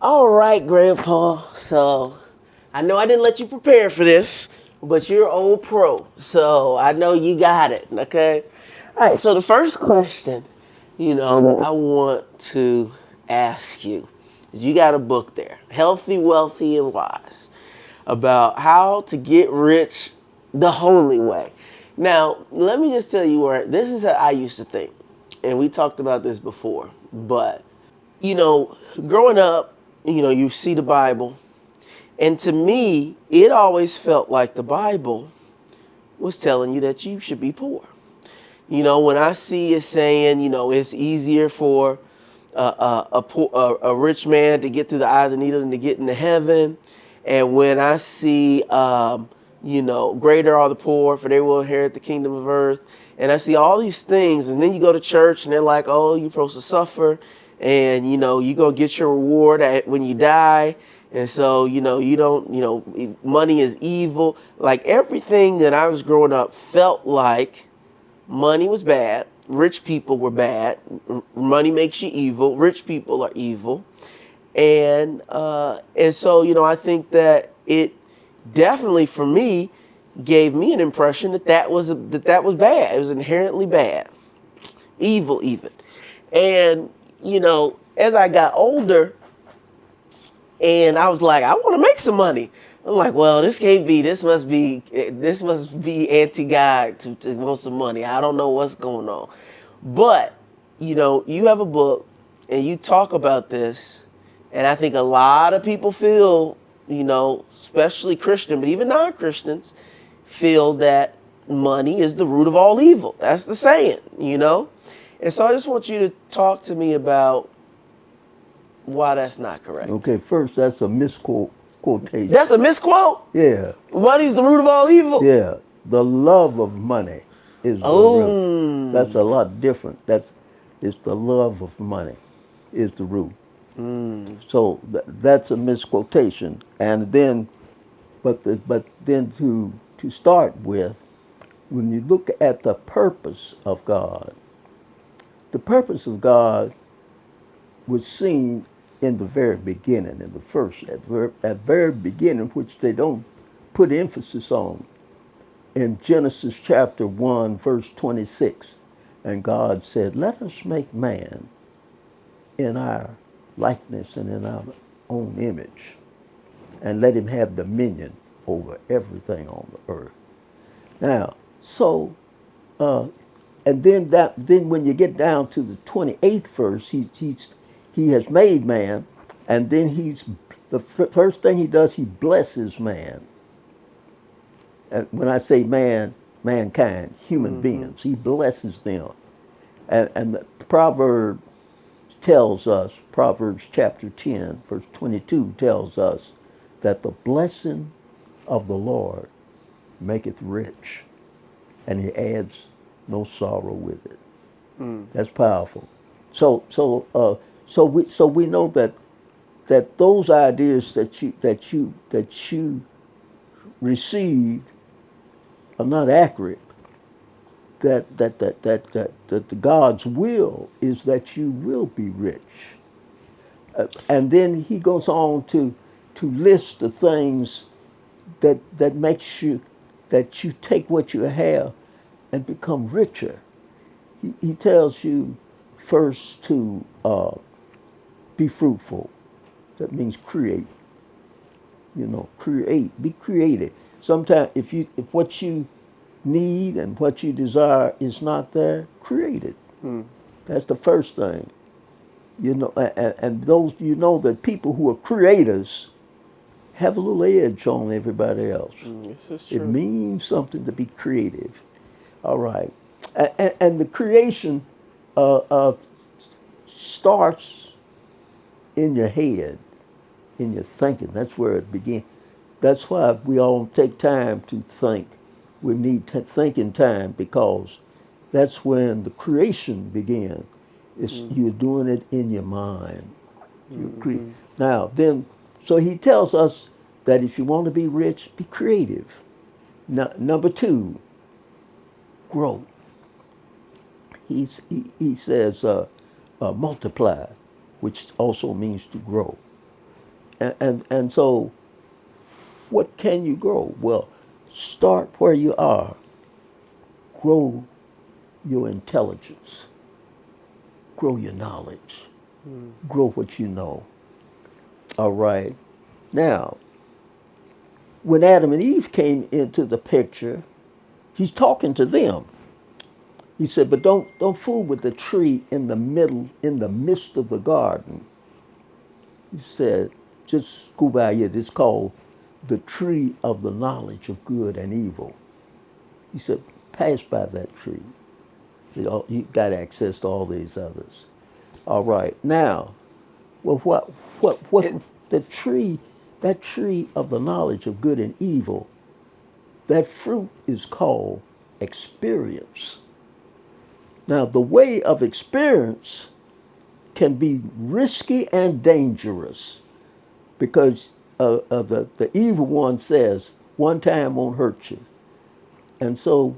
All right, Grandpa. So I know I didn't let you prepare for this, but you're old pro. So I know you got it. Okay. All right. So the first question, that I want to ask you is you got a book there, Healthy, Wealthy, and Wise, about how to get rich the holy way. Now, let me just tell you where this is how I used to think. And we talked about this before, but growing up, you see the Bible, and to me, it always felt like the Bible was telling you that you should be poor. When I see it saying, it's easier for a rich man to get through the eye of the needle than to get into heaven, and when I see, greater are the poor, for they will inherit the kingdom of earth, and I see all these things, and then you go to church, and they're like, oh, you're supposed to suffer, and you're gonna get your reward when you die. And so, you don't, money is evil. Like everything that I was growing up felt like money was bad. Rich people were bad. Money makes you evil. Rich people are evil. And so I think that it definitely for me gave me an impression that was bad. It was inherently bad, evil even. And as I got older, and I was like, I want to make some money. I'm like, well, this can't be. This must be anti-God to want some money. I don't know what's going on. But you have a book, and you talk about this, and I think a lot of people feel, especially Christian, but even non-Christians, feel that money is the root of all evil. That's the saying. And so I just want you to talk to me about why that's not correct. Okay, first, that's a misquotation. That's a misquote. Yeah, Money's the root of all evil. yeah. The love of money is the root. That's Oh. a lot different. It's the love of money is the root. So that's a misquotation. And then, but then to start with, when you look at the purpose of God, the purpose of God was seen in the very beginning, in the first, at very beginning, which they don't put emphasis on. In Genesis chapter 1, verse 26, and God said, let us make man in our likeness and in our own image, and let him have dominion over everything on the earth. Now, so, uh, and then when you get down to the 28th verse, he has made man, and then the first thing he does, he blesses man. And when I say man, mankind, human Mm-hmm. beings, he blesses them. And the proverb tells us, Proverbs chapter 10, verse 22 tells us that the blessing of the Lord maketh rich, and he adds no sorrow with it. Mm. That's powerful. So we know that those ideas that you received are not accurate. That the God's will is that you will be rich. And then he goes on to list the things that makes you that you take what you have and become richer. He tells you first to be fruitful. That means create. Create. Be creative. Sometimes if what you need and what you desire is not there, create it. Mm. That's the first thing. And those that people who are creators have a little edge on everybody else. This is It true. means something to be creative. All right, and the creation uh, starts in your head, in your thinking. That's where it begins. That's why we all take time to think. We need thinking time because that's when the creation begins. You're doing it in your mind. You cre- Mm-hmm. now then, so he tells us that if you want to be rich, be creative. Now, number two, grow. He says multiply, which also means to grow. And so, what can you grow? Well, start where you are. Grow your intelligence. Grow your knowledge. Grow what you know. All right. Now, when Adam and Eve came into the picture, he's talking to them. He said, but don't fool with the tree in the middle, in the midst of the garden. He said, just go by here. It's called the tree of the knowledge of good and evil. He said, pass by that tree. You got access to all these others. All right. Now, well, what the tree, that tree of the knowledge of good and evil, that fruit is called experience. Now, the way of experience can be risky and dangerous because the evil one says, one time won't hurt you. And so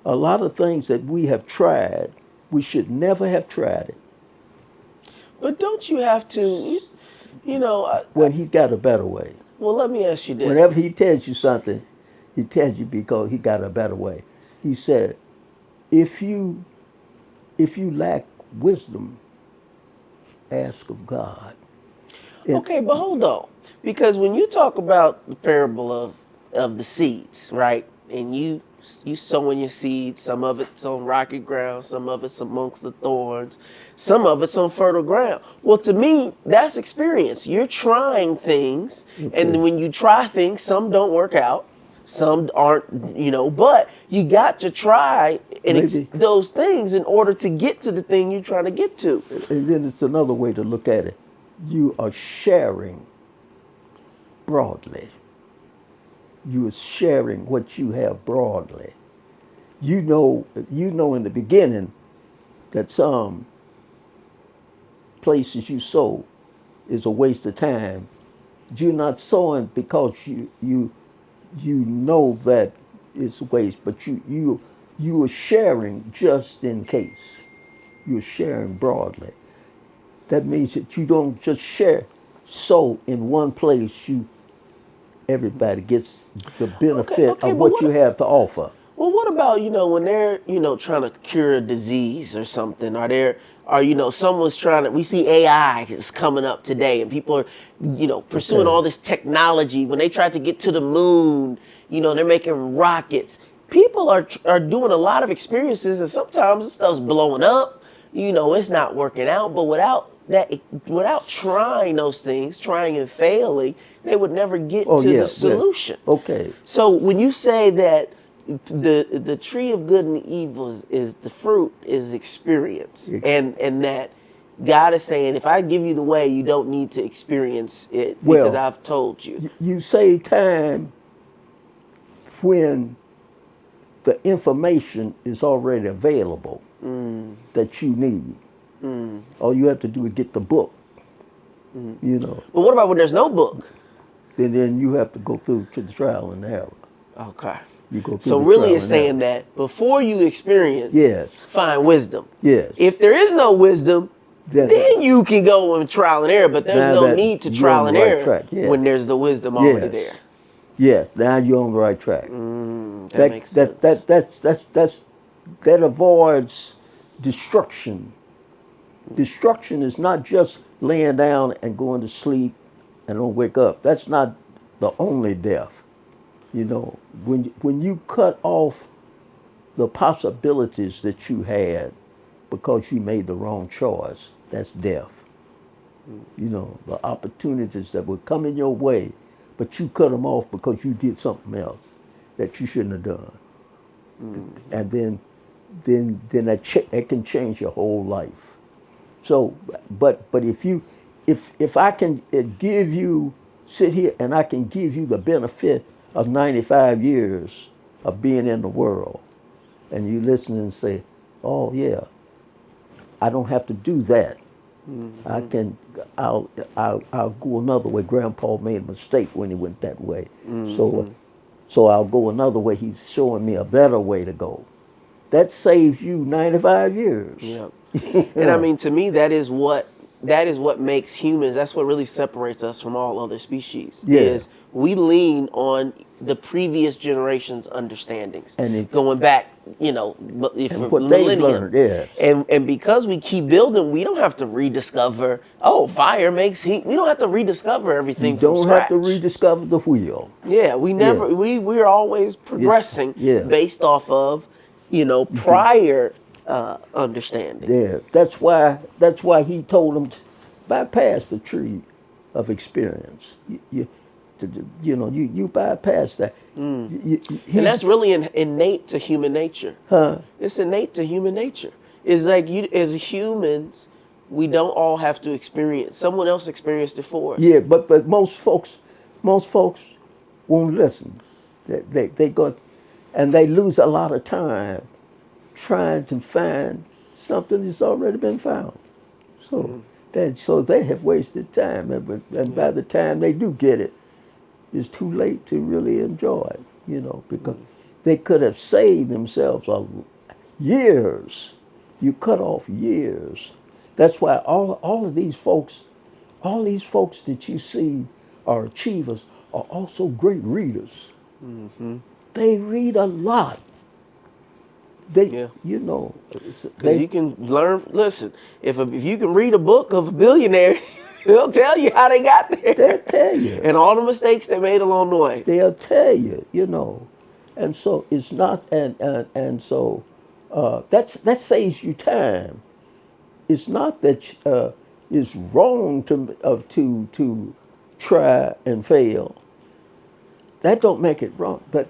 a lot of things that we have tried, we should never have tried it. But don't you have to, When he's got a better way. well, let me ask you this. Whenever he tells you something, he tells you because he got a better way. He said, if you lack wisdom, ask of God. Okay, but hold on. Because when you talk about the parable of the seeds, right? And you sowing your seeds, some of it's on rocky ground, some of it's amongst the thorns, some of it's on fertile ground. Well, to me, that's experience. You're trying things, and when you try things, some don't work out, some aren't, but you got to try those things in order to get to the thing you're trying to get to. And then it's another way to look at it. You are sharing broadly. You are sharing what you have broadly. You know in the beginning that some places you sow is a waste of time. You're not sowing because you know that it's a waste, but you are sharing just in case. You're sharing broadly. That means that you don't just sow in one place. Everybody gets the benefit of what you have to offer. Well, what about, when they're, trying to cure a disease or something? Someone's trying to, we see AI is coming up today and people are, pursuing all this technology. When they try to get to the moon, they're making rockets. People are doing a lot of experiences and sometimes stuff's blowing up. It's not working out, but without trying those things, trying and failing, they would never get to the solution. Yeah. Okay. So when you say that the tree of good and evil is the fruit is experience, and that God is saying, if I give you the way, you don't need to experience it because I've told you. You save time when the information is already available that you need. All you have to do is get the book. But what about when there's no book? Then you have to go through to the trial and error. Okay. You go through so really it's saying that before you experience, find wisdom. Yes. If there is no wisdom, then you can go on trial and error, but there's no need to trial and error when there's the wisdom already there. Yes, now you're on the right track. That makes sense. That avoids destruction. Destruction is not just laying down and going to sleep and don't wake up. That's not the only death. When you cut off the possibilities that you had because you made the wrong choice, that's death. The opportunities that would come in your way, but you cut them off because you did something else that you shouldn't have done. And then that can change your whole life. So, but if I can sit here and I can give you the benefit of 95 years of being in the world, and you listen and say, oh yeah, I don't have to do that. I'll go another way. Grandpa made a mistake when he went that way. So I'll go another way. He's showing me a better way to go. That saves you 95 years. Yeah. And I mean, to me, that is what that is what makes humans. That's what really separates us from all other species. Yeah. Is we lean on the previous generation's understandings, And going back, for what they've millennium. learned, yes. And because we keep building, we don't have to rediscover. Oh, fire makes heat. We don't have to rediscover You everything from don't have scratch. to rediscover the wheel. Yeah, we never. We're always progressing yeah. based off of, prior understanding. Yeah, that's why he told them to bypass the tree of experience. You bypass that. And that's really innate to human nature. Huh? It's innate to human nature. It's like as humans, we don't all have to experience. Someone else experienced it for us. Yeah, but most folks won't listen. They go, and they lose a lot of time trying to find something that's already been found. So they have wasted time, and by the time they do get it, it's too late to really enjoy it. Because they could have saved themselves years. You cut off years. That's why all of these folks, that you see are achievers, are also great readers. They read a lot. Because you can learn. Listen, if you can read a book of a billionaire, they'll tell you how they got there. They'll tell you. And all the mistakes they made along the way. They'll tell you. And so it's not, and so that saves you time. It's not that it's wrong to try and fail. That don't make it wrong, but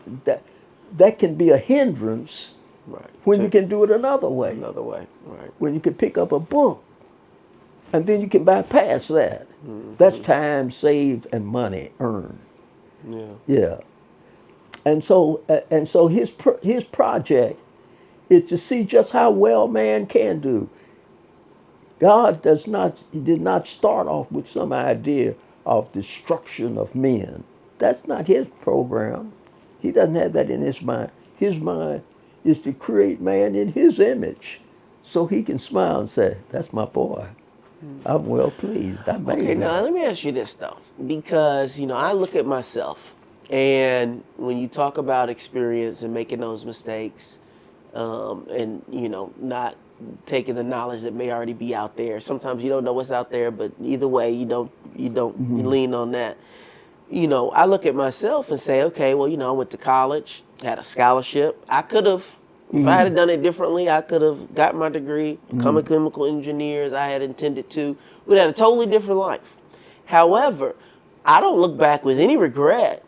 that can be a hindrance. Right. When you can do it another way. Another way, right. When you can pick up a book, and then you can bypass that. That's time saved and money earned. Yeah. Yeah. And so his project is to see just how well man can do. God did not start off with some idea of destruction of men. That's not his program. He doesn't have that in his mind. His mind is to create man in his image, so he can smile and say, "That's my boy. I'm well pleased. I made Okay, him." now let me ask you this though, because I look at myself, and when you talk about experience and making those mistakes, and not taking the knowledge that may already be out there. Sometimes you don't know what's out there, but either way, you don't lean on that. I look at myself and say, okay, well, I went to college, had a scholarship. I could have, if I had done it differently, I could have got my degree, become a chemical engineer as I had intended to. We'd had a totally different life. However, I don't look back with any regret,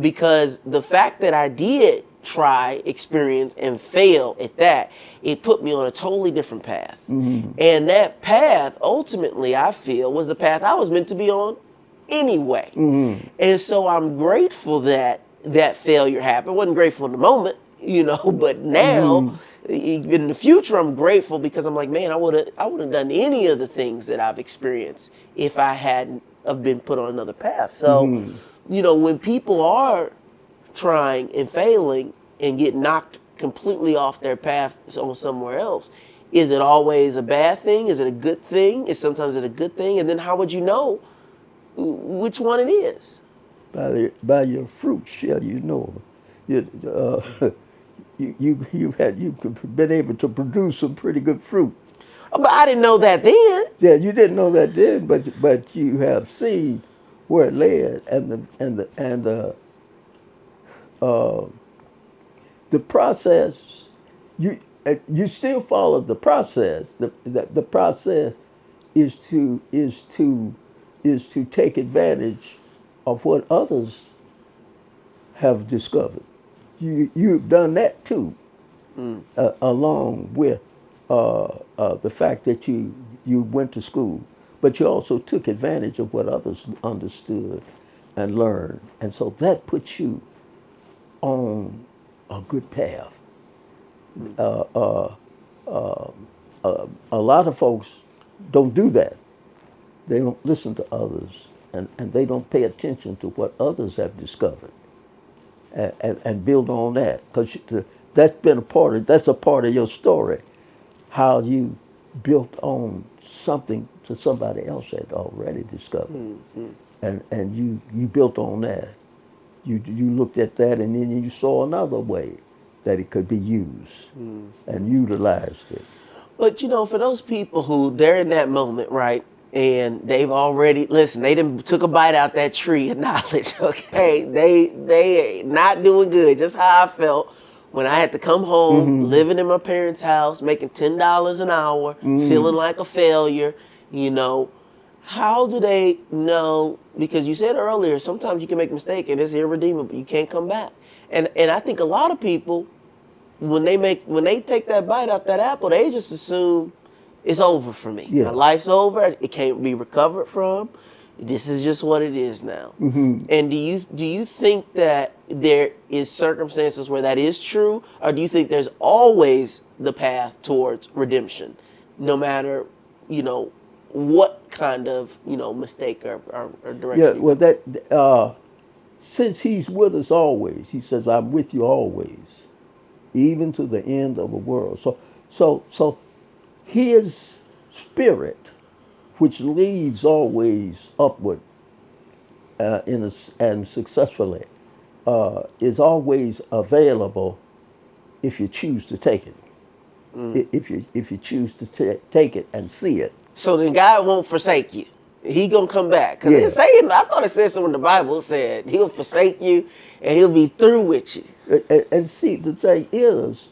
because the fact that I did try, experience, and fail at that, it put me on a totally different path. And that path, ultimately, I feel, was the path I was meant to be on anyway. And so I'm grateful that that failure happened. I wasn't grateful in the moment, but now, in the future, I'm grateful, because I'm like, man, I would have done any of the things that I've experienced if I hadn't have been put on another path. So, when people are trying and failing and get knocked completely off their path on somewhere else, is it always a bad thing? Is it a good thing? Sometimes it a good thing? And then how would you know which one it is? By your fruit shall you know. You've been able to produce some pretty good fruit. But I didn't know that then. Yeah, you didn't know that then, but you have seen where it led, and the process. You still follow the process. The process is to take advantage of what others have discovered. You've done that too, along with the fact that you went to school, but you also took advantage of what others understood and learned, and so that puts you on a good path. A lot of folks don't do that. They don't listen to others, and they don't pay attention to what others have discovered, and build on that, because that's a part of your story, how you built on something that somebody else had already discovered, Mm-hmm. and you built on that. You looked at that, and then you saw another way that it could be used and utilized it. But for those people who they're in that moment, right? And they've already listen, they done took a bite out that tree of knowledge, okay? They not doing good. Just how I felt when I had to come home, Mm-hmm. living in my parents' house, making $10 an hour, feeling like a failure, you know. How do they know? Because you said earlier, sometimes you can make a mistake and it's irredeemable. You can't come back. And I think a lot of people when they take that bite out that apple, they just assume it's over for me. My Yeah. life's over. It can't be recovered from. This is just what it is now. Mm-hmm. And do you think that there is circumstances where that is true, or do you think there's always the path towards redemption, no matter what kind of mistake or Yeah. direction you Well, go? that since He's with us always, He says, "I'm with you always, even to the end of the world." So His Spirit, which leads always upward, and successfully, is always available if you choose to take it. If you choose to take it and see it. So then God won't forsake you. He gonna come back. Cause Yeah. it's saying, I thought it said something in the Bible said he'll forsake you and he'll be through with you. And see, the thing is,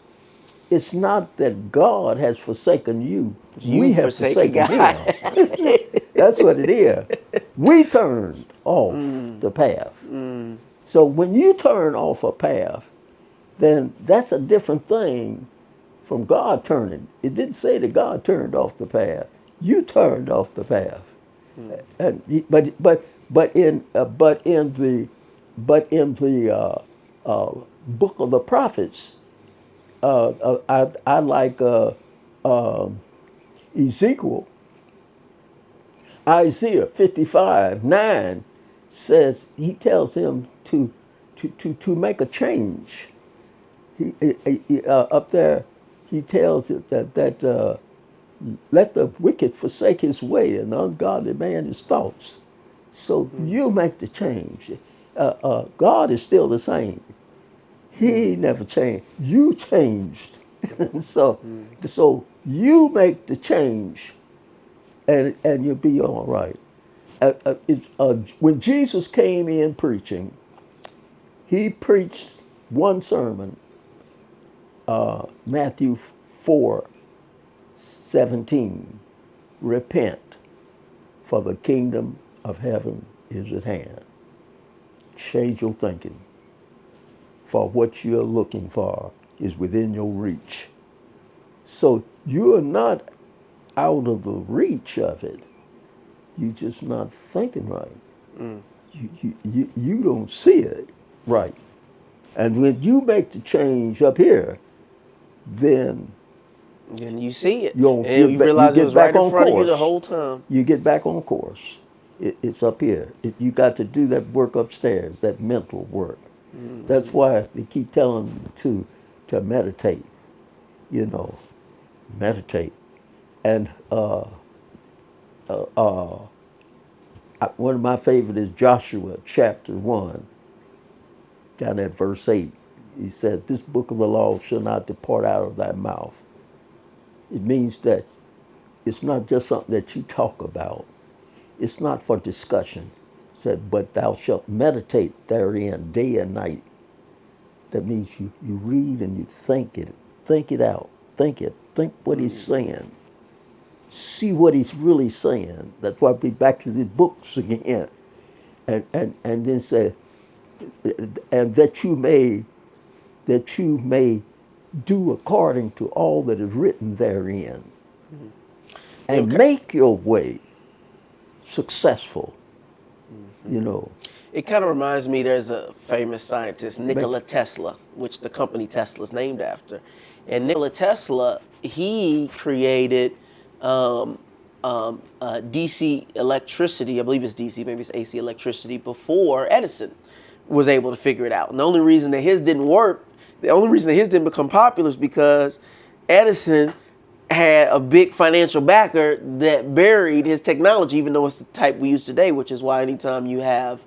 it's not that God has forsaken you. We You have forsaken forsaken God. Him. That's what it is. We turned off the path. So when you turn off a path, then that's a different thing from God turning. It didn't say that God turned off the path. You turned off the path. But in the book of the prophets, I like Ezekiel. Isaiah 55:9 says he tells him to make a change. Up there, he tells it that let the wicked forsake his way and the ungodly man his thoughts. So you make the change. God is still the same. He never changed. You changed. so so you make the change, and you'll be all right. When Jesus came in preaching, He preached one sermon, Matthew 4:17. Repent, for the kingdom of heaven is at hand. Change your thinking, for what you're looking for is within your reach. So you're not out of the reach of it. You're just not thinking right. You don't see it right. And when you make the change up here, then And you see it. you'll And you you realize it get was right back in on front of you the course. whole time. You get back on course. It's up here. You got to do that work upstairs, that mental work. That's why they keep telling you to meditate. You know, meditate. And one of my favorite is Joshua chapter 1, down at verse 8. He said, "This book of the law shall not depart out of thy mouth." It means that it's not just something that you talk about. It's not for discussion. It said, "But thou shalt meditate therein day and night." That means you read and you think it out, think what he's saying, see what he's really saying. That's why we back to the books again, and then say, and that you may do according to all that is written therein, and Okay. make your way successful. You know. It kind of reminds me, there's a famous scientist, Nikola Tesla, which the company Tesla is named after. And Nikola Tesla, he created DC electricity. I believe it's DC, maybe it's AC electricity, before Edison was able to figure it out. And the only reason that his didn't work, the only reason that his didn't become popular is because Edison had a big financial backer that buried his technology, even though it's the type we use today, which is why anytime you have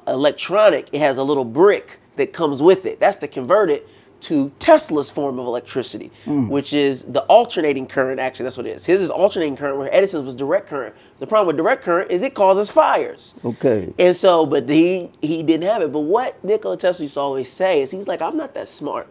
electronic, it has a little brick that comes with it. That's to convert it to Tesla's form of electricity, which is the alternating current. Actually, that's what it is. His is alternating current, where Edison's was direct current. The problem with direct current is it causes fires. Okay. And so, but he didn't have it. But what Nikola Tesla used to always say is, he's like, I'm not that smart.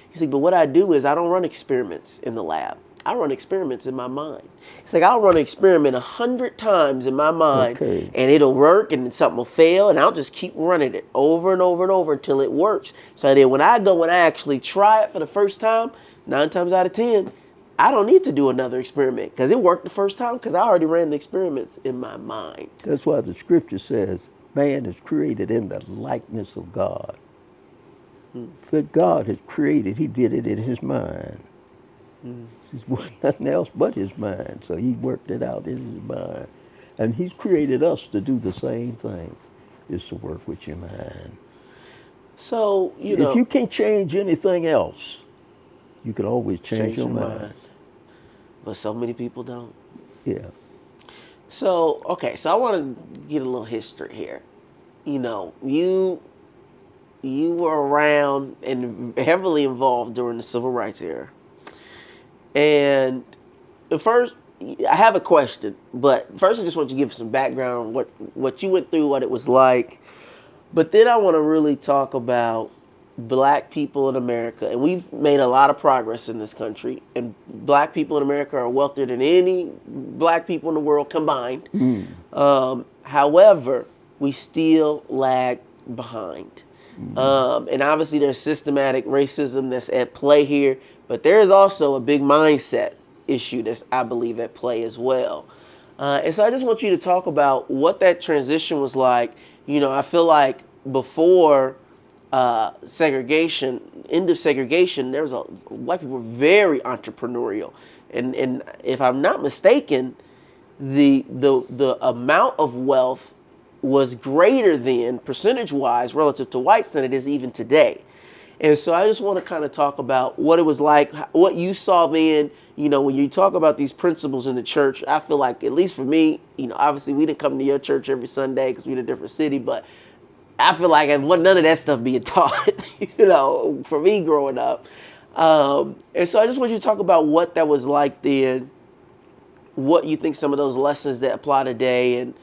He's like, but what I do is I don't run experiments in the lab. I run experiments in my mind. It's like I'll run an experiment 100 times in my mind, Okay. and it'll work, and something will fail, and I'll just keep running it over and over and over until it works. So then when I go and I actually try it for the first time, 9 times out of 10, I don't need to do another experiment because it worked the first time because I already ran the experiments in my mind. That's why the scripture says man is created in the likeness of God. But God has created, he did it in his mind. It was nothing else but his mind. So he worked it out in his mind. And he's created us to do the same thing, is to work with your mind. So, If you can't change anything else, you can always change your mind. But so many people don't. Yeah. So, okay, so I want to get a little history here. You were around and heavily involved during the Civil Rights era. And first, I have a question, but first I just want you to give some background on what you went through, what it was like. But then I want to really talk about black people in America. And we've made a lot of progress in this country. And black people in America are wealthier than any black people in the world combined. However, we still lag behind. And obviously there's systematic racism that's at play here, but there is also a big mindset issue that's, I believe, at play as well. And so I just want you to talk about what that transition was like. I feel like before segregation, end of segregation, black people were very entrepreneurial. And if I'm not mistaken, the amount of wealth was greater than, percentage-wise, relative to whites than it is even today. And so I just want to kind of talk about what it was like, what you saw then. When you talk about these principles in the church, I feel like, at least for me, obviously we didn't come to your church every Sunday because we're in a different city, but I feel like none of that stuff being taught, for me growing up. And so I just want you to talk about what that was like then, what you think some of those lessons that apply today,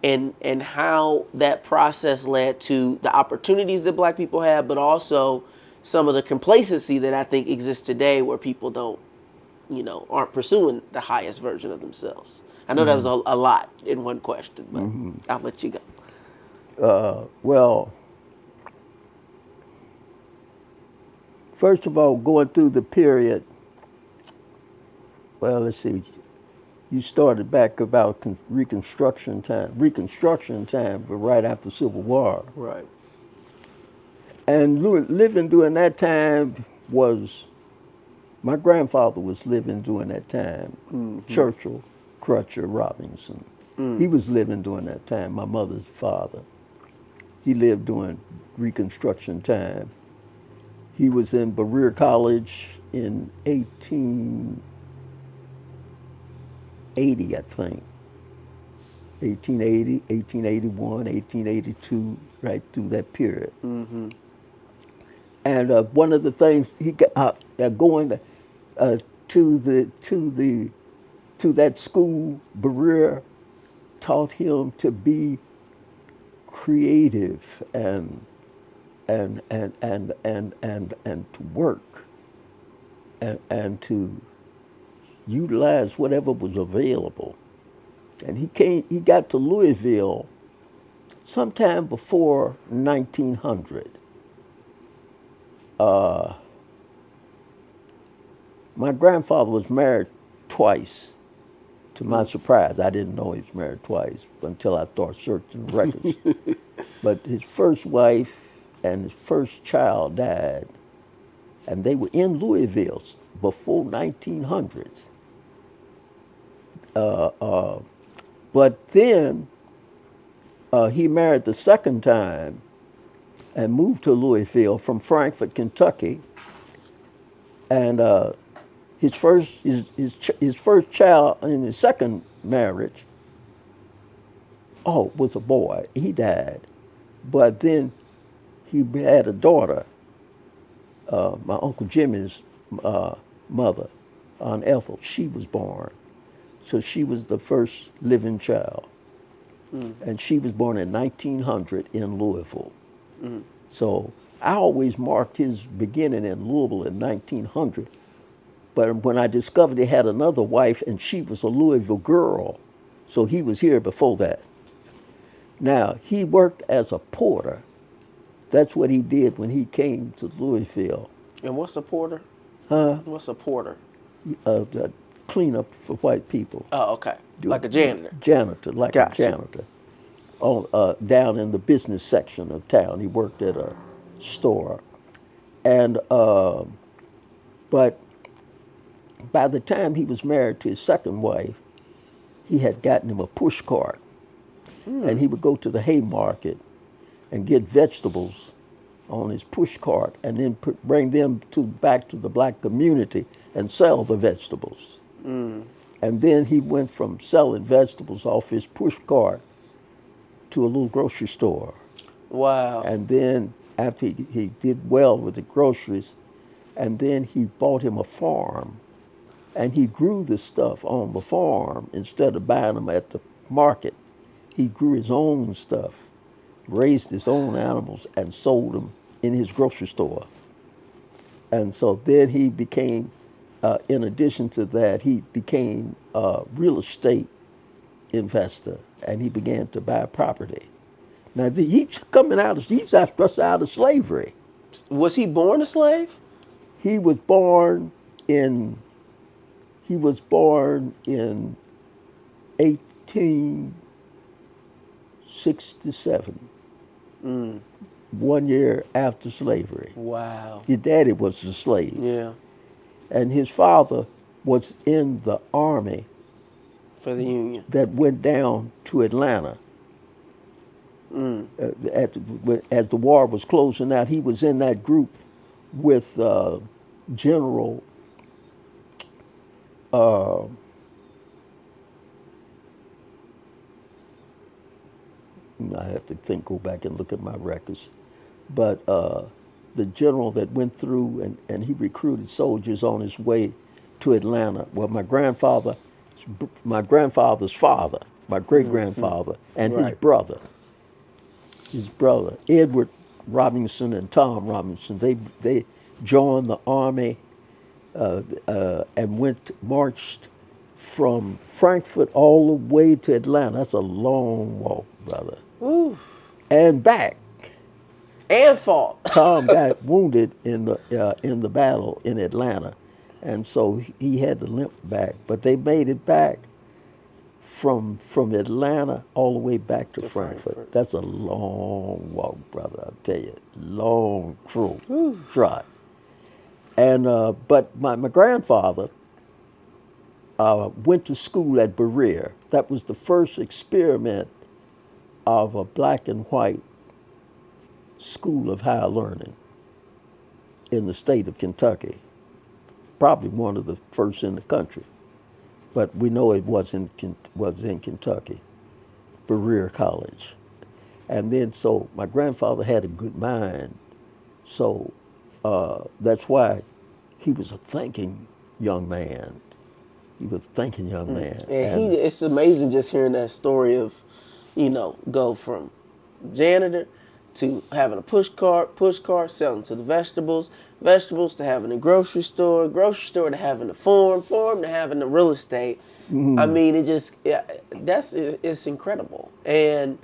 and how that process led to the opportunities that black people have, but also some of the complacency that I think exists today where people aren't pursuing the highest version of themselves. I know that was a lot in one question, but I'll let you go. Well, first of all, going through the period, well, let's see. You started back about Reconstruction time, but right after Civil War. Right. And living during that time my grandfather was living during that time. Churchill, Crutcher, Robinson. He was living during that time, my mother's father. He lived during Reconstruction time. He was in Berea College in 1880, I think. 1880, 1881, 1882, right through that period. And one of the things he got going to that school, Berea taught him to be creative and to work and to utilize whatever was available. And he got to Louisville sometime before 1900. My grandfather was married twice. To my surprise, I didn't know he was married twice until I started searching the records. But his first wife and his first child died, and they were in Louisville before 1900s. But then he married the second time and moved to Louisville from Frankfort, Kentucky. And His first child in his second marriage, was a boy. He died, but then he had a daughter. My Uncle Jimmy's uh, mother, Aunt Ethel. She was born, so she was the first living child, and she was born in 1900 in Louisville. So I always marked his beginning in Louisville in 1900. But when I discovered he had another wife and she was a Louisville girl, so he was here before that. Now, he worked as a porter. That's what he did when he came to Louisville. And what's a porter? Huh? What's a porter? The cleanup for white people. Oh, okay. Like a janitor. Janitor, like a Gotcha. janitor. Down in the business section of town. He worked at a store. And, but by the time he was married to his second wife, he had gotten him a push cart. And he would go to the Haymarket and get vegetables on his push cart and then bring them back to the black community and sell the vegetables. And then he went from selling vegetables off his push cart to a little grocery store. Wow. And then after he did well with the groceries, and then he bought him a farm. And he grew the stuff on the farm instead of buying them at the market. He grew his own stuff, raised his own animals, and sold them in his grocery store. And so then he became, in addition to that, he became a real estate investor, and he began to buy property. Now he's just out of slavery. Was he born a slave? He was born in 1867. 1 year after slavery. Wow. His daddy was a slave. Yeah. And his father was in the army For the Union. that went down to Atlanta. As the war was closing out, he was in that group with General I have to go back and look at my records. But the general that went through and he recruited soldiers on his way to Atlanta. Well, my grandfather's father, my great grandfather, and his brother, Edward Robinson and Tom Robinson, they joined the army and marched from Frankfurt all the way to Atlanta. That's a long walk, brother. Oof. And back. And fought. Tom got wounded in the battle in Atlanta, and so he had to limp back. But they made it back from Atlanta all the way back to Frankfurt. That's a long walk, brother. I'll tell you, long trot. And but my grandfather went to school at Berea. That was the first experiment of a black and white school of higher learning in the state of Kentucky. Probably one of the first in the country, but we know it was in Kentucky, Berea College. And then so my grandfather had a good mind, so that's why he was a thinking young man. He was a thinking young man. And it's amazing just hearing that story of, go from janitor to having a push cart, selling to the vegetables to having a grocery store to having a farm to having the real estate. I mean, it's incredible. And,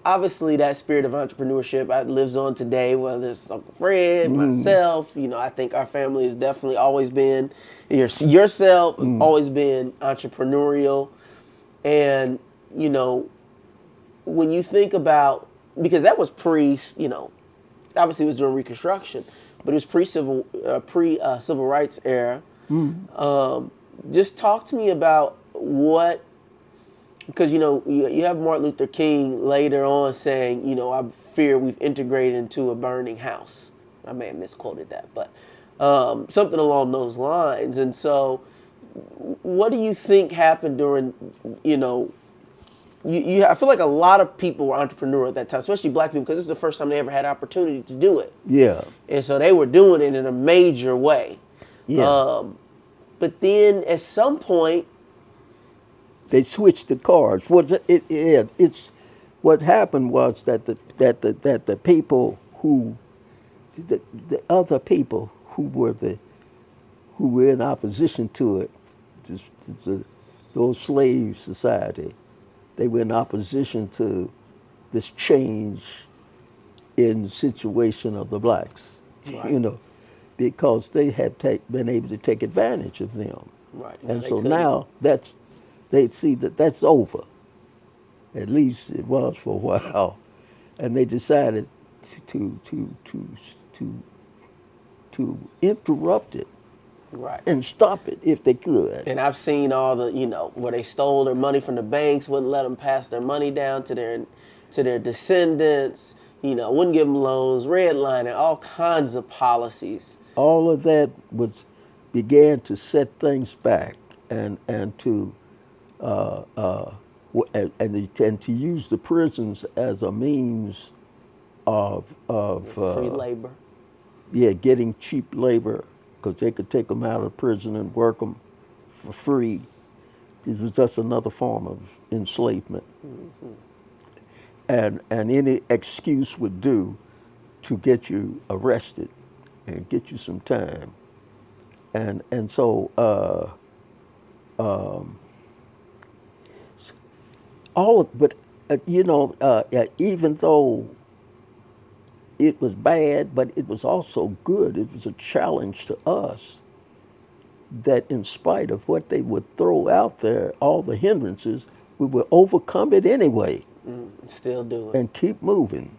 obviously that spirit of entrepreneurship lives on today, whether it's Uncle Fred, myself, I think our family has definitely always been, yourself, always been entrepreneurial. And, when you think about, because that was obviously it was during Reconstruction, but it was pre-civil rights era. Just talk to me about what, because you have Martin Luther King later on saying, I fear we've integrated into a burning house. I may have misquoted that, but something along those lines. And so, what do you think happened during, you know, I feel like a lot of people were entrepreneurial at that time, especially black people, because this is the first time they ever had opportunity to do it. Yeah. And so they were doing it in a major way. Yeah. But then at some point, They switched the cards. It's what happened was that the people who the other people who were in opposition to it, just, the, those slave society, they were in opposition to this change in the situation of the blacks, right, you know, because they had been able to take advantage of them. right, And they so couldn't. now they see that that's over. At least it was for a while, and they decided to to to to to interrupt it Right. and stop it if they could. And I've seen all the, you know, where they stole their money from the banks, wouldn't let them pass their money down to their descendants, you know, wouldn't give them loans, redlining, all kinds of policies. All of that was began to set things back and to and to use the prisons as a means of Free labor. yeah, getting cheap labor because they could take them out of prison and work them for free. It was just another form of enslavement. Mm-hmm. And any excuse would do to get you arrested and get you some time. And so all of, but even though it was bad, but it was also good. It was a challenge to us that in spite of what they would throw out there, all the hindrances, we would overcome it anyway Still do it. and keep moving.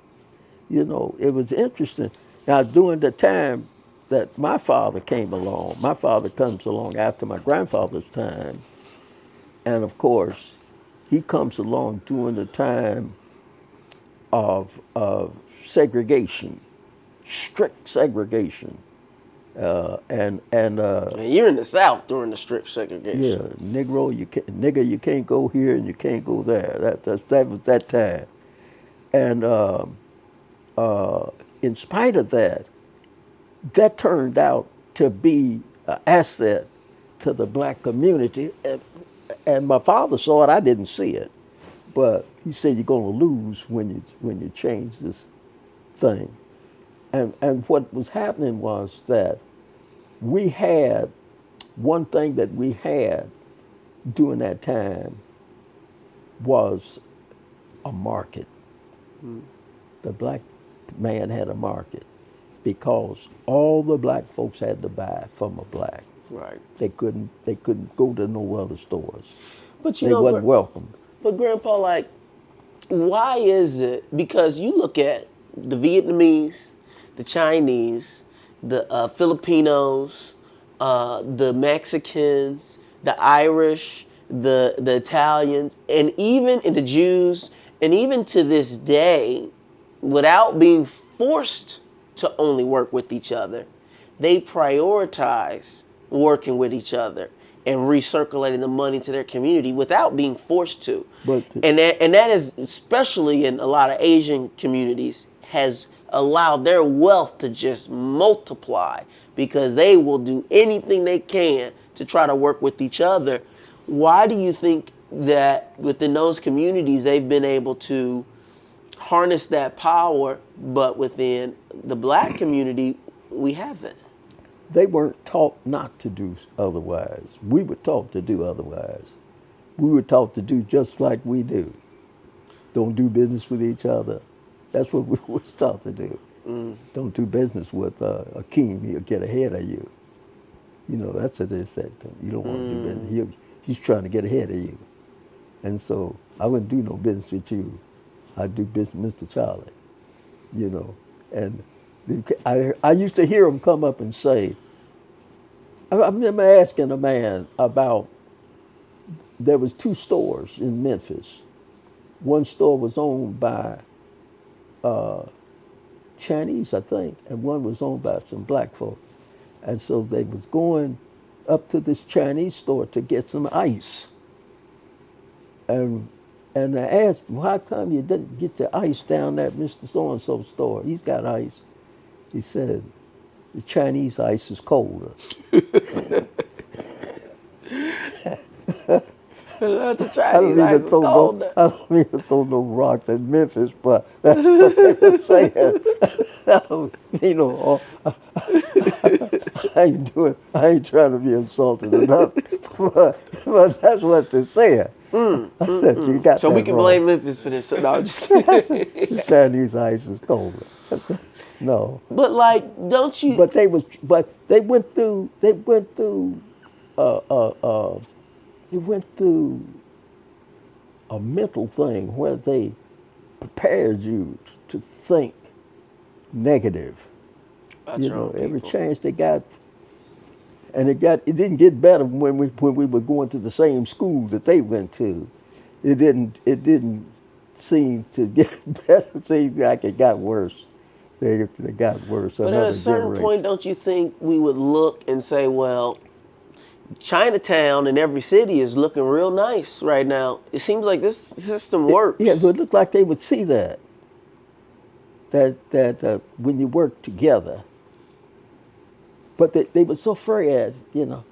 You know, it was interesting. Now, during the time that my father came along, my father comes along after my grandfather's time, and of course, he comes along during the time of segregation, strict segregation, And you're in the South during the strict yeah, segregation. nigger, you can't go here and you can't go there. That was that time, and in spite of that, that turned out to be an asset to the black community. And my father saw it. I didn't see it, but he said you're going to lose when you change this thing. And what was happening was that we had one thing that we had during that time was a market. The black man had a market because all the black folks had to buy from a black. Right. They couldn't go to no other stores. But They wasn't welcome. but Grandpa, like, why is it? Because you look at the Vietnamese, the Chinese, the Filipinos, the Mexicans, the Irish, the Italians, and even in the Jews, and even to this day, without being forced to only work with each other, they prioritize working with each other and recirculating the money to their community without being forced to. But And that is, especially in a lot of Asian communities, has allowed their wealth to just multiply because they will do anything they can to try to work with each other. Why do you think that within those communities they've been able to harness that power, but within the black community we haven't? they weren't taught not to do otherwise. We were taught to do otherwise. We were taught to do just like we do. Don't do business with each other. That's what we was taught to do. Don't do business with Akeem. He'll get ahead of you. You know, that's what they said to him. You don't want to do business. He's trying to get ahead of you. And so I wouldn't do no business with you. I'd do business with Mr. Charlie. You know, and I used to hear him come up and say, I remember asking a man about, there was two stores in Memphis. One store was owned by Chinese, I think, and one was owned by some black folk. And so they was going up to this Chinese store to get some ice. And I asked him, how come you didn't get the ice down at Mr. So-and-so store? He's got ice. He said, the Chinese ice is colder. The Chinese ice is colder. I don't mean to throw no rocks at Memphis, but that's what they were saying. You know, I ain't trying to be insulted enough, but that's what they're saying. I said, you got So that we can wrong. blame Memphis for this. So, no, I'm just kidding. The Chinese ice is colder. No. But like, don't you? But they went through a mental thing where they prepared you to think negative. You know, every chance they got, and it didn't get better when we were going to the same school that they went to. It didn't seem to get better. It seemed like it got worse. They got worse. But at a certain point, don't you think we would look and say, well, Chinatown in every city is looking real nice right now. It seems like this system works. Yeah, but it looked like they would see that when you work together. But they were so afraid, you know.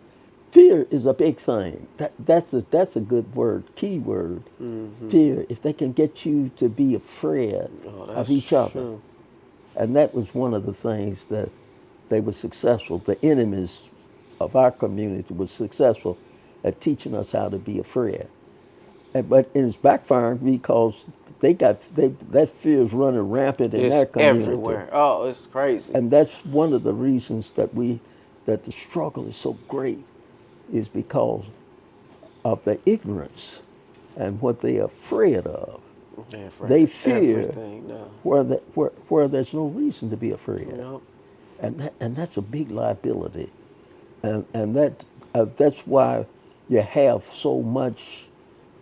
Fear is a big thing. That's a good word, key word. Mm-hmm. Fear. If they can get you to be afraid of each other. True. And that was one of the things that they were successful. The enemies of our community was successful at teaching us how to be afraid. But it's backfiring because that fear is running rampant in their community. It's everywhere. Oh, it's crazy. And that's one of the reasons that the struggle is so great, is because of the ignorance and what they are afraid of. They fear where there's no reason to be afraid. Yep. And that's a big liability. And that's why you have so much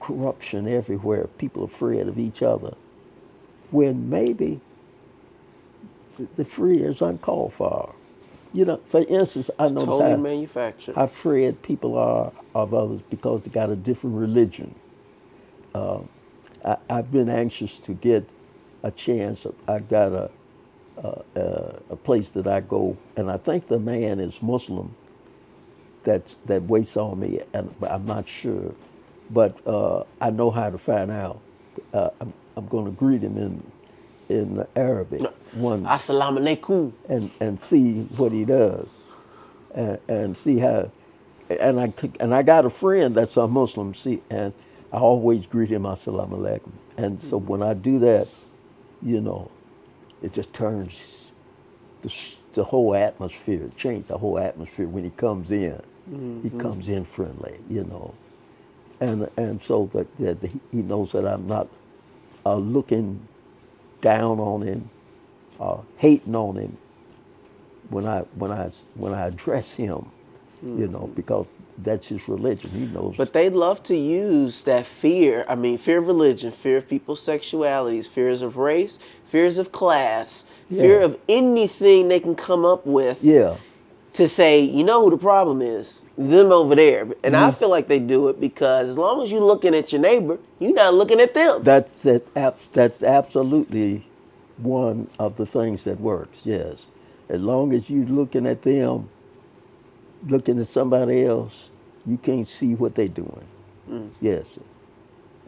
corruption everywhere. People are afraid of each other, when maybe the fear is uncalled for. You know, for instance, I know totally manufactured. How afraid people are of others because they got a different religion. I've been anxious to get a chance. I got a place that I go, and I think the man is Muslim that waits on me, and I'm not sure, but I know how to find out. I'm going to greet him in Arabic. Assalamu alaikum. And see what he does, and see how, and I got a friend that's a Muslim. See, and I always greet him Assalamu alaikum. And so when I do that, you know, it just turns the whole atmosphere. It changes the whole atmosphere when he comes in. Mm-hmm. He comes in friendly, you know, and so that he knows that I'm not looking down on him, hating on him when I address him, you know, because that's his religion. He knows. But they love to use that fear. I mean, fear of religion, fear of people's sexualities, fears of race, fears of class, fear of anything they can come up with. Yeah. To say, you know who the problem is? Them over there. And I feel like they do it because as long as you're looking at your neighbor, you're not looking at them. That's absolutely one of the things that works, yes. As long as you're looking at them, looking at somebody else, you can't see what they're doing. Yes,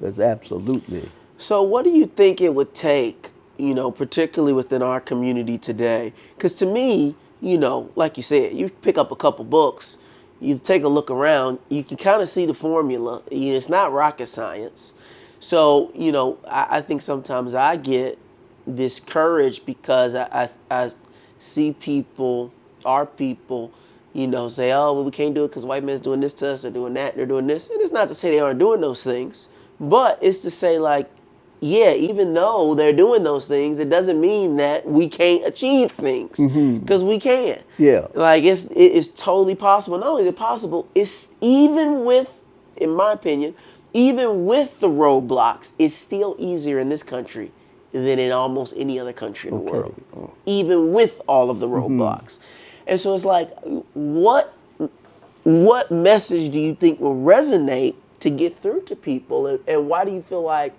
that's absolutely. So what do you think it would take, you know, particularly within our community today? Because to me, you know, like you said, you pick up a couple books, you take a look around, you can kind of see the formula. It's not rocket science. So, you know, I think sometimes I get discouraged because I see people, our people, you know, say, oh, well, we can't do it because white men's doing this to us, they're doing that, they're doing this. And it's not to say they aren't doing those things, but it's to say, like, yeah, even though they're doing those things, it doesn't mean that we can't achieve things, because we can. Yeah. Like, it's totally possible. Not only is it possible, it's even with, in my opinion, even with the roadblocks, it's still easier in this country than in almost any other country in the world, even with all of the roadblocks. And so it's like, what message do you think will resonate to get through to people, and why do you feel like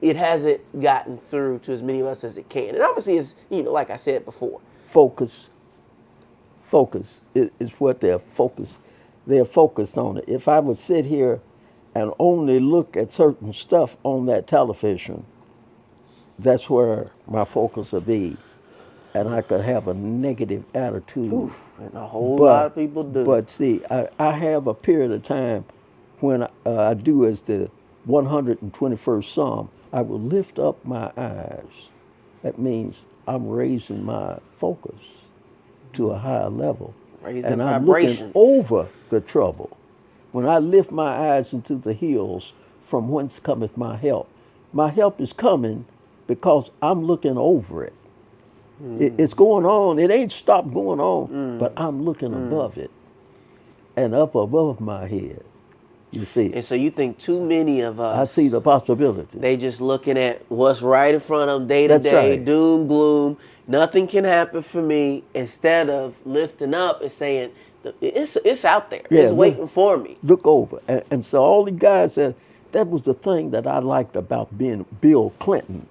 it hasn't gotten through to as many of us as it can? And obviously, it's, like I said before. Focus. Focus is what they're focused. They're focused on it. If I would sit here and only look at certain stuff on that television, that's where my focus would be, and I could have a negative attitude. Oof, and a whole lot of people do. But see, I have a period of time when I do as the 121st Psalm, I will lift up my eyes. That means I'm raising my focus to a higher level. Raise and the I'm vibrations. looking over the trouble. When I lift my eyes into the hills, from whence cometh my help is coming because I'm looking over it. It's going on. It ain't stopped going on, but I'm looking above it and up above my head. You see. And so you think too many of us, I see the possibility. they just looking at what's right in front of them day to day, right. doom, gloom, nothing can happen for me, instead of lifting up and saying, it's out there. Yeah, it's waiting for me. Look over. And so all the guys said, that was the thing that I liked about being Bill Clinton.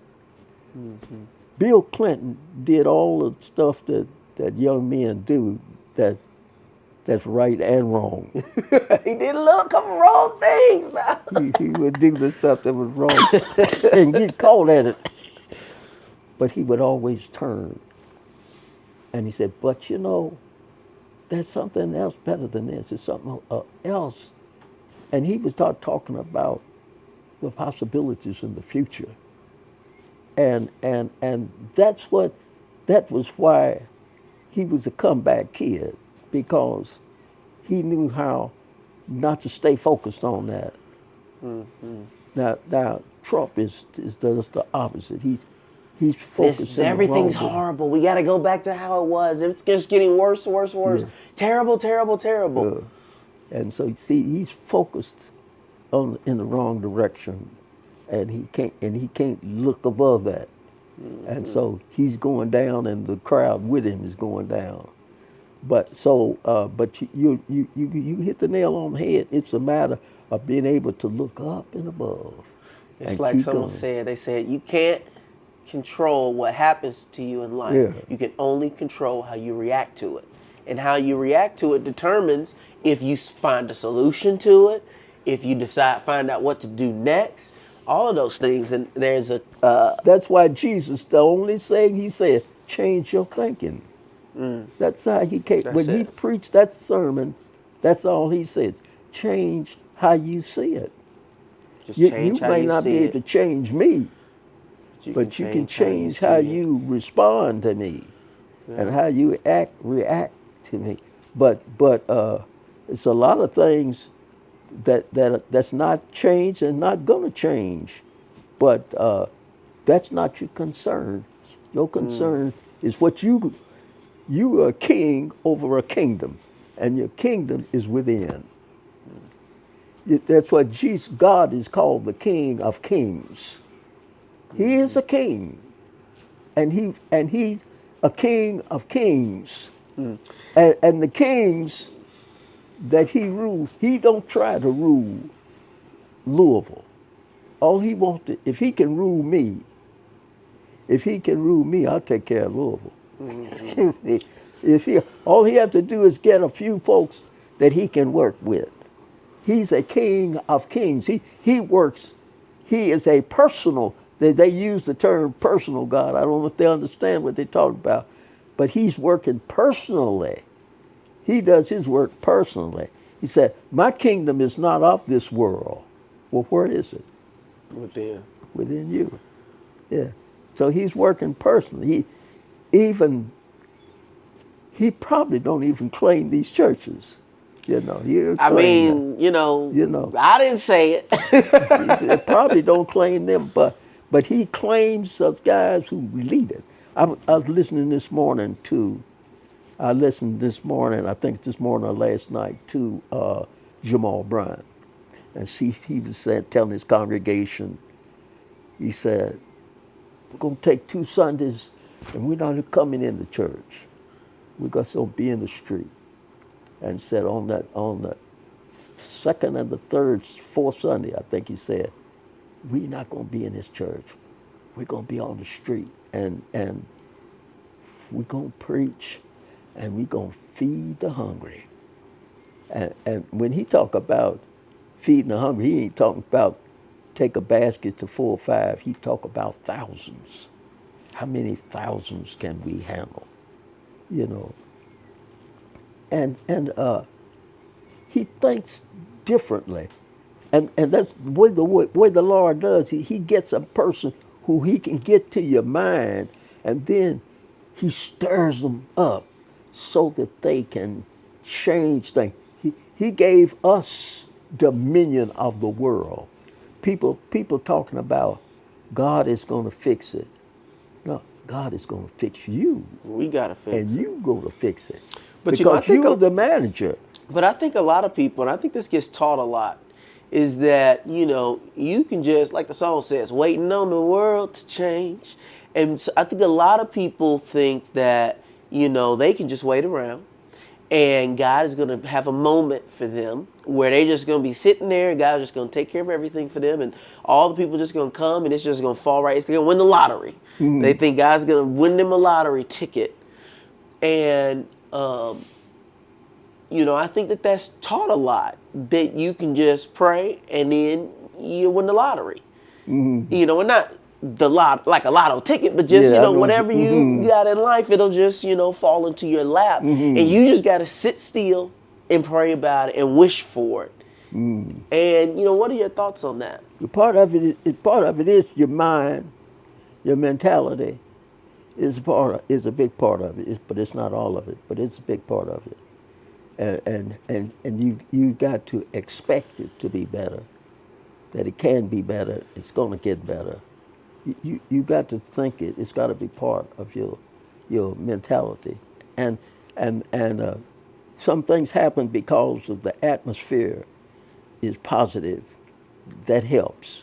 Mm-hmm. Bill Clinton did all the stuff that young men do that's right and wrong. He did a couple wrong things now. he would do the stuff that was wrong and get caught at it. But he would always turn. And he said, but there's something else better than this. There's something else. And he was talking about the possibilities in the future. And that was why he was a comeback kid, because he knew how not to stay focused on that. Mm-hmm. Now Trump is the opposite. He's focused. Everything's horrible. We got to go back to how it was. It's just getting worse and worse and worse. Yeah. Terrible, terrible, terrible. And so you see, he's focused in the wrong direction, and he can't look above that. Mm-hmm. And so he's going down, and the crowd with him is going down. But you hit the nail on the head. It's a matter of being able to look up and above. It's like someone said. They said you can't control what happens to you in life. Yeah. You can only control how you react to it. And how you react to it determines if you find a solution to it, if you find out what to do next, all of those things. And there's that's why Jesus, the only thing he said, change your thinking. That's how he came. When he preached that sermon, that's all he said. Change how you see it. You may not be able to change me, but you can change how you respond to me, and how you react to me. But it's a lot of things that's not changed and not gonna change. But that's not your concern. Your concern is what you are a king over a kingdom, and your kingdom is within. That's what God is called the King of Kings. He is a king, and he's a king of kings. And the kings that he rules, he don't try to rule Louisville. All he wants to, if he can rule me, I'll take care of Louisville. Mm-hmm. All he has to do is get a few folks that he can work with. He's a king of kings. He works. He is a personal. They use the term personal God. I don't know if they understand what they talk about, but he's working personally. He does his work personally. He said, "My kingdom is not of this world." Well, where is it? Within you. Yeah. So he's working personally. He probably don't even claim these churches. I didn't say it. He probably don't claim them, but he claims of guys who lead it. I was listening this morning, I think this morning or last night, to Jamal Bryant. And he was telling his congregation, he said, we're going to take 2 Sundays and we're not coming into church. We're going to be in the street. And said on the second and the third, fourth Sunday, I think he said, we're not going to be in this church. We're going to be on the street. And we're going to preach. And we're going to feed the hungry. And when he talk about feeding the hungry, he ain't talking about take a basket to 4 or 5. He talk about thousands. How many thousands can we handle? You know. And he thinks differently. And that's the way the Lord does. He gets a person who he can get to your mind, and then he stirs them up so that they can change things. He gave us dominion of the world. People talking about God is going to fix it. No, God is going to fix you. We gotta fix and it. you go to fix it. But you know, I Because think you're the manager. But I think a lot of people, and I think this gets taught a lot, is that, you know, you can just, like the song says, waiting on the world to change. And so I think a lot of people think that, you know, they can just wait around and God is going to have a moment for them where they're just going to be sitting there and God's just going to take care of everything for them, and all the people just going to come and it's just going to fall right. It's going to win the lottery. Mm-hmm. They think God's going to win them a lottery ticket. And, you know, I think that that's taught a lot, that you can just pray and then you win the lottery. Mm-hmm. You know, and not the lot like a lotto ticket, but just, you know, whatever you got in life, it'll just, you know, fall into your lap. Mm-hmm. And you just got to sit still and pray about it and wish for it. Mm. And, you know, what are your thoughts on that? Part of it is your mind, your mentality is a big part of it. But it's not all of it, but it's a big part of it. And you got to expect it to be better, that it can be better, it's going to get better. You got to think it. It's got to be part of your mentality. And some things happen because of the atmosphere is positive. That helps.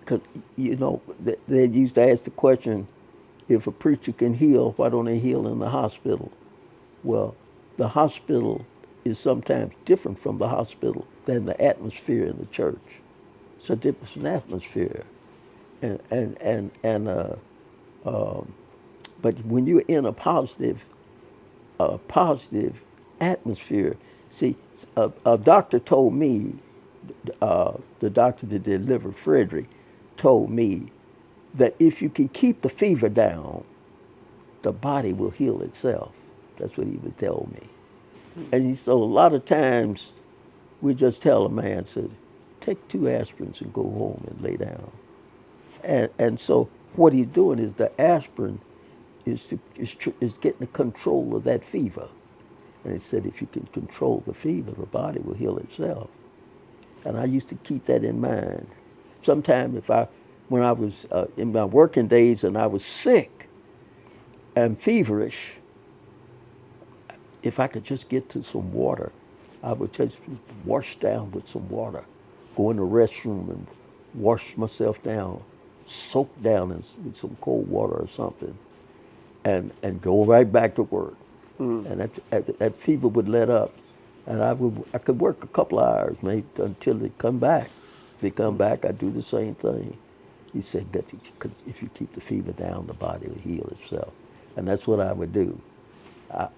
Because, you know, they used to ask the question, if a preacher can heal, why don't they heal in the hospital? Well, the hospital is sometimes different from the hospital than the atmosphere in the church. It's a different atmosphere. But when you're in a positive atmosphere, see, a doctor told me, the doctor that delivered Frederick told me that if you can keep the fever down, the body will heal itself. That's what he would tell me. And so a lot of times we just tell a man, said, take 2 aspirins and go home and lay down. And so what he's doing is the aspirin is getting the control of that fever. And he said if you can control the fever, the body will heal itself. And I used to keep that in mind. Sometimes when I was in my working days and I was sick and feverish, if I could just get to some water, I would just wash down with some water, go in the restroom and wash myself down, soak down in some cold water or something, and go right back to work. And that fever would let up, and I could work a couple of hours maybe until they come back. If they come back, I do the same thing. He said that if you keep the fever down, the body will heal itself, and that's what I would do.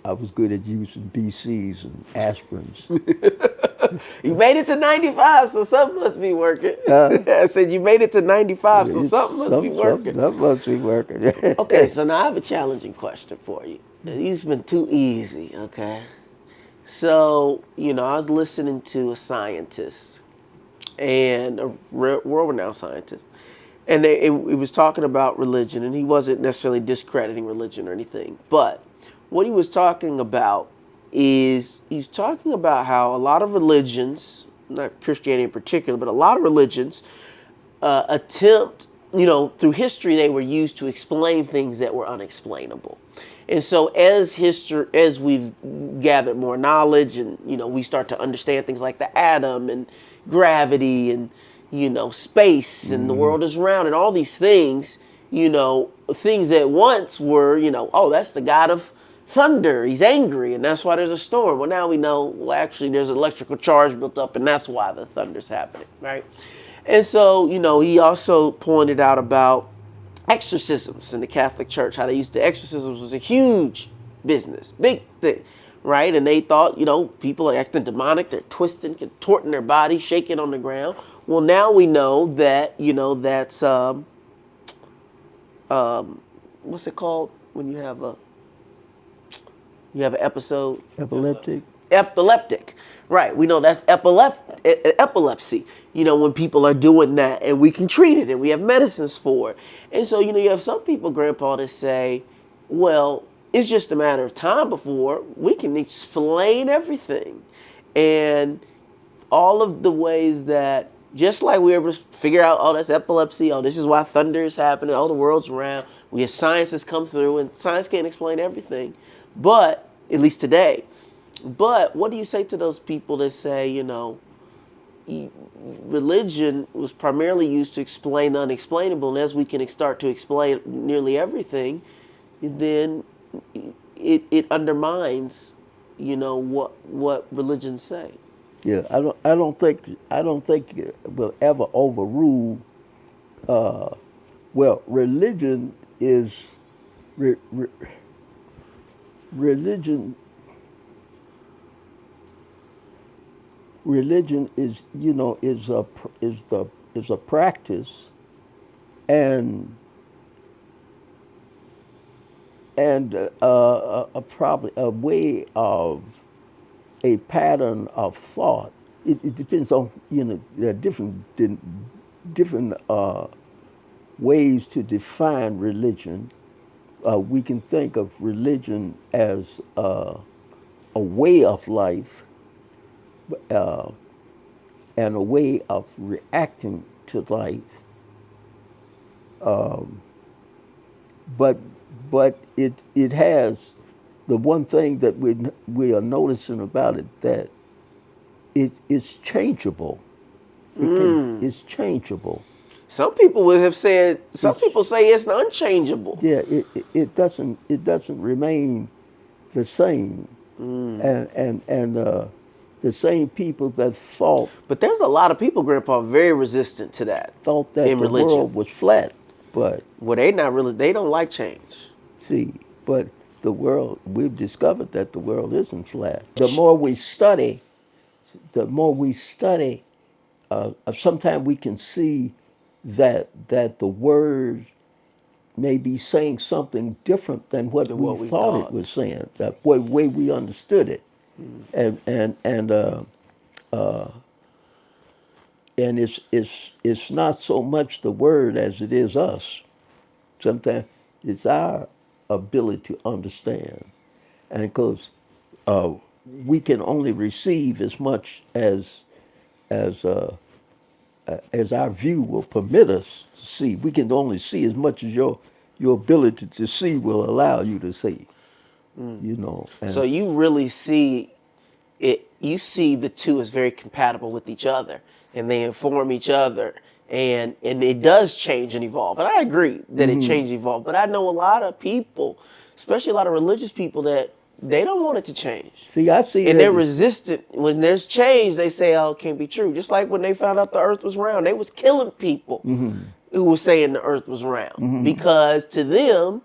I was good at using BCs and aspirins. You made it to 95, so something must be working. I said you made it to 95, so something must be working. That must be working. Okay, so now I have a challenging question for you. These have been too easy, okay? So, you know, I was listening to a scientist, and a world-renowned scientist, and it was talking about religion, and he wasn't necessarily discrediting religion or anything, but what he was talking about is he's talking about how a lot of religions, not Christianity in particular, but a lot of religions attempt, you know, through history they were used to explain things that were unexplainable. And so as we've gathered more knowledge and, you know, we start to understand things like the atom and gravity and, you know, space and the world is round and all these things, you know, things that once were, you know, oh, that's the God of thunder. He's angry, and that's why there's a storm. Well, now we know, well, actually, there's an electrical charge built up, and that's why the thunder's happening, right? And so, he also pointed out about exorcisms in the Catholic Church, how they used to, exorcisms was a huge business, big thing, right? And they thought, people are acting demonic, they're twisting, contorting their body, shaking on the ground. Well, now we know that, that's, what's it called when you have an episode? Epileptic. Epileptic. Right. We know that's epilepsy, when people are doing that, and we can treat it and we have medicines for it. And so, you have some people, Grandpa, that say, well, it's just a matter of time before we can explain everything. And all of the ways that, just like we were able to figure out, oh, that's epilepsy, oh, this is why thunder is happening, oh, the world's around, we have science has come through, and science can't explain everything, but, at least today. But what do you say to those people that say, religion was primarily used to explain the unexplainable, and as we can start to explain nearly everything, then it undermines, what religions say. Yeah, I don't think it will ever overrule. Well, religion is religion. Religion is is a practice, and probably a way of a pattern of thought. It depends on there are different ways to define religion. We can think of religion as a way of life, and a way of reacting to life. But it has the one thing that we are noticing about it, that it's changeable. It's changeable. Some people would have said, people say it's unchangeable. Yeah, it doesn't remain the same. And the same people that thought. But there's a lot of people, Grandpa, very resistant to that. Thought that the world was flat, but they don't like change. See, but the world, we've discovered that the world isn't flat. The more we study, sometimes we can see that the word may be saying something different than what we thought it was saying, the way we understood it. And it's not so much the word as it is us. Sometimes it's our ability to understand, and because we can only receive as much as our view will permit us to see. We can only see as much as your ability to see will allow you to see. So you really see it. You see the two as very compatible with each other, and they inform each other, and it does change and evolve. And I agree that it changes and evolve. But I know a lot of people, especially a lot of religious people, that they don't want it to change. See, I see, and they're resistant when there's change. They say, "Oh, it can't be true." Just like when they found out the Earth was round, they was killing people who were saying the Earth was round, because to them,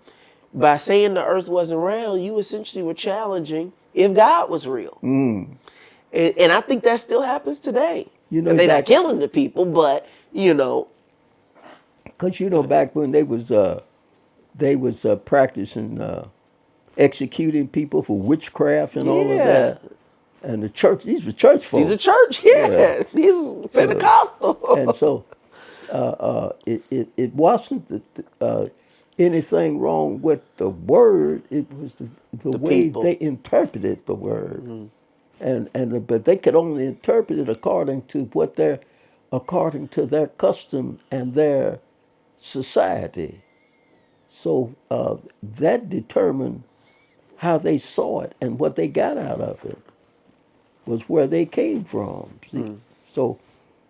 by saying the Earth wasn't round, you essentially were challenging if God was real. And I think that still happens today. And they're not killing the people, but because back when they was practicing executing people for witchcraft and all of that, and the church, these were church folk. These are church, these are Pentecostal. And so it wasn't anything wrong with the word. It was the way people. They interpreted the word, but they could only interpret it according to their custom and their society. So that determined how they saw it, and what they got out of it was where they came from. See? So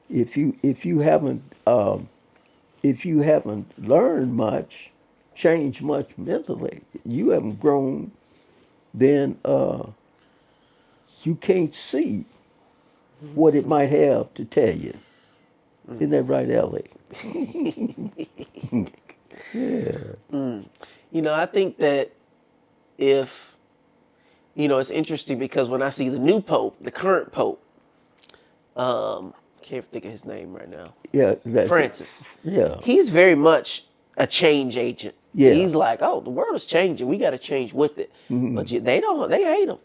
if you haven't learned much, changed much mentally, you haven't grown then you can't see what it might have to tell you. Isn't that right, Ellie? Yeah. I think that if, it's interesting because when I see the new Pope, the current Pope, can't think of his name right now, Yeah. Francis, Yeah. he's very much a change agent. Yeah. He's like, oh, the world is changing. We got to change with it. Mhm. But they hate him.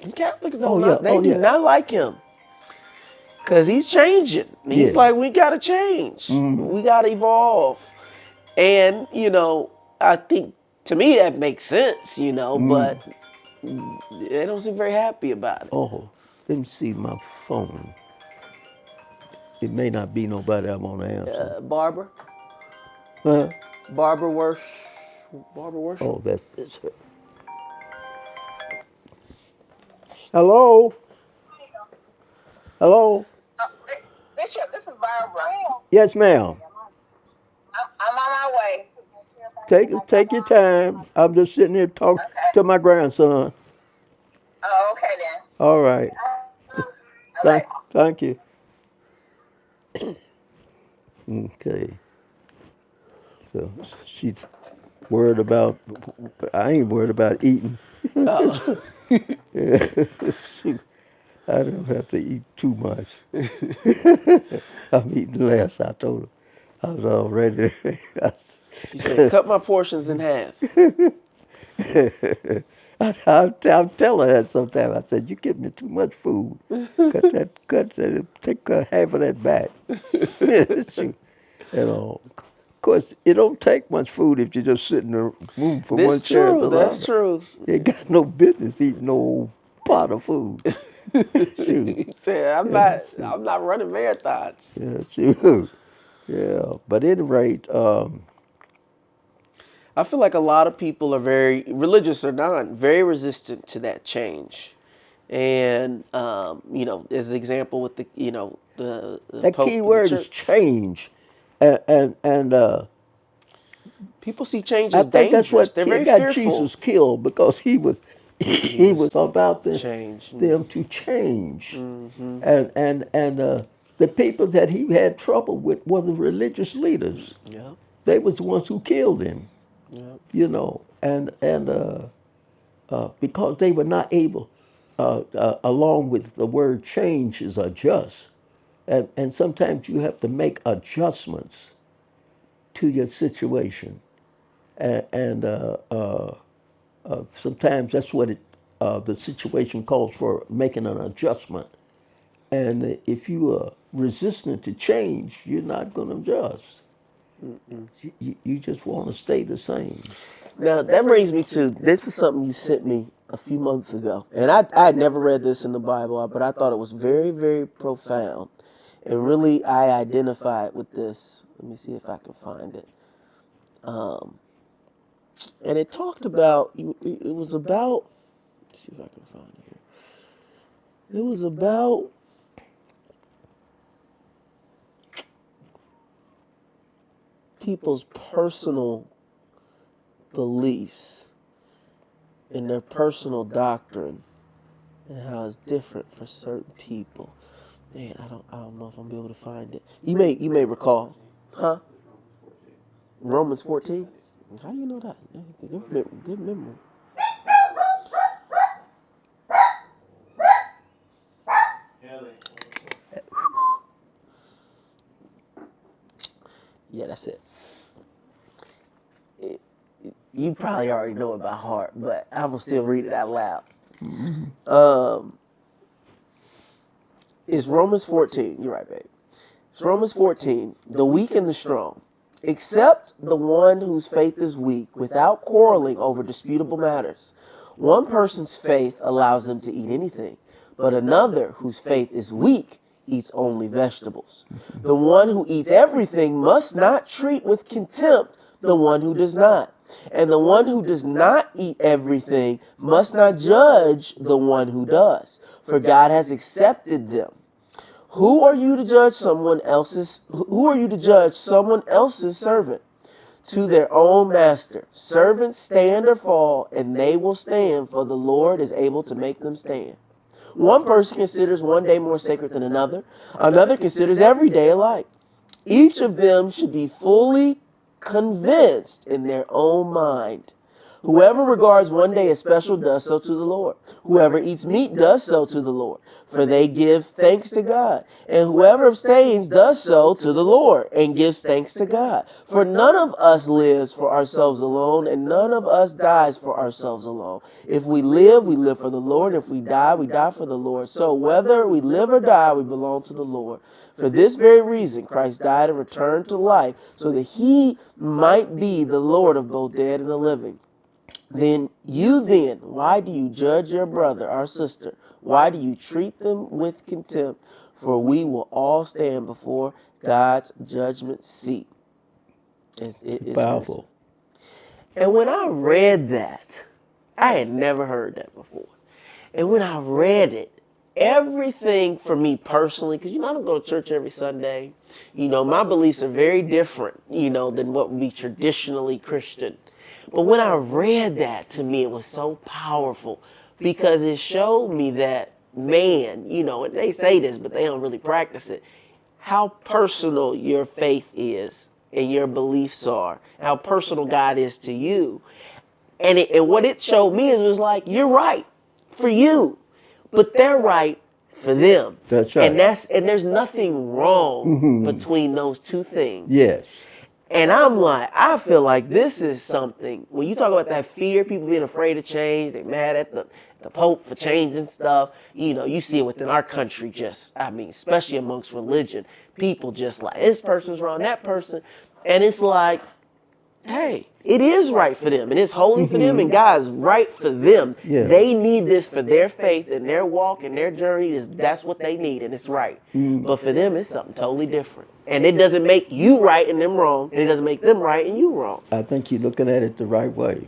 And Catholics Oh, don't, yeah. they Oh, do yeah. not like him. Because he's changing. He's Yeah. like, we got to change. Mhm. We got to evolve. And, I think to me that makes sense, but they don't seem very happy about it. Oh, let me see my phone. It may not be nobody I want to answer. Barbara? Huh? Barbara Worship? Oh, that's her. Hello? Hello? Bishop, this is Barbara. Yes, ma'am. I'm on my way. Take your time. I'm just sitting here talking Okay. to my grandson. Oh, okay then. All right. All Thank, right. thank you. Okay. So she's worried about. I ain't worried about eating. Oh. Shoot, I don't have to eat too much. I'm eating less. I told her. I was already. You said, cut my portions in half. I'll tell her that sometime. I said, you give me too much food. Take half of that back. Shoot. Of course, it don't take much food if you just sit in the room from one chair to the That's other. true. You ain't got no business eating no old pot of food. Shoot. He said, I'm not running marathons. Yeah, shoot. Yeah, but at any rate, I feel like a lot of people are very religious or not, very resistant to that change. And as an example with the that Pope key and the word is church, change, and people see change I as think that's dangerous. what They're very got fearful. Jesus killed because he was about Change. them to change, Mm-hmm. and the people that he had trouble with were the religious leaders. Yep. They was the ones who killed him, Yep. and because they were not able, along with the word change is adjust, and sometimes you have to make adjustments to your situation, and sometimes that's what the situation calls for, making an adjustment. And if you are resistant to change, you're not going to adjust. You just want to stay the same. Now that brings me to this is something you sent me a few months ago, and I had never read this in the Bible, but I thought it was very, very profound, and really I identified with this. Let me see if I can find it. And it talked about it was about. Let's see if I can find it here. It was about people's personal beliefs and their personal doctrine and how it's different for certain people. Man, I don't know if I'm be able to find it. You may recall, huh? Romans 14. How you know that? Good memory. Yeah, that's it. You probably already know it by heart, but I'm gonna still read it out loud. It's Romans 14. You're right, babe. It's Romans 14. The weak and the strong, except the one whose faith is weak, without quarreling over disputable matters. One person's faith allows them to eat anything, but another whose faith is weak eats only vegetables. The one who eats everything must not treat with contempt the one who does not. And the one who does not eat everything must not judge the one who does, for God has accepted them. Who are you to judge someone else's servant? to their own master. Servants stand or fall, and they will stand, for the Lord is able to make them stand. One person considers one day more sacred than another. Another considers every day alike. Each of them should be fully convinced in their own mind. Whoever regards one day as special does so to the Lord. Whoever eats meat does so to the Lord, for they give thanks to God. And whoever abstains does so to the Lord and gives thanks to God. For none of us lives for ourselves alone, and none of us dies for ourselves alone. If we live for the Lord. If we die for the Lord. So whether we live or die, we belong to the Lord. For this very reason, Christ died and returned to life, so that he might be the Lord of both dead and the living. Then, why do you judge your brother or sister? Why do you treat them with contempt? For we will all stand before God's judgment seat. It's Powerful. and when I read that, I had never heard that before. And when I read it, everything for me personally, because I don't go to church every Sunday. My beliefs are very different, than what would be traditionally Christian. But when I read that, to me, it was so powerful because it showed me that, man, and they say this, but they don't really practice it, how personal your faith is and your beliefs are, how personal God is to you. And what it showed me was like, you're right for you, but they're right for them. That's right. And there's nothing wrong between those two things. Yes. And I'm like, I feel like this is something, when you talk about that fear, people being afraid of change, they're mad at the Pope for changing stuff. You see it within our country, especially amongst religion. People just like, this person's wrong, that person. And it's like, hey, it is right for them, and it's holy for them, and God's right for them. Yeah. They need this for their faith and their walk and their journey. That's what they need, and it's right. But for them, it's something totally different. And it doesn't make you right and them wrong, and it doesn't make them right and you wrong. I think you're looking at it the right way.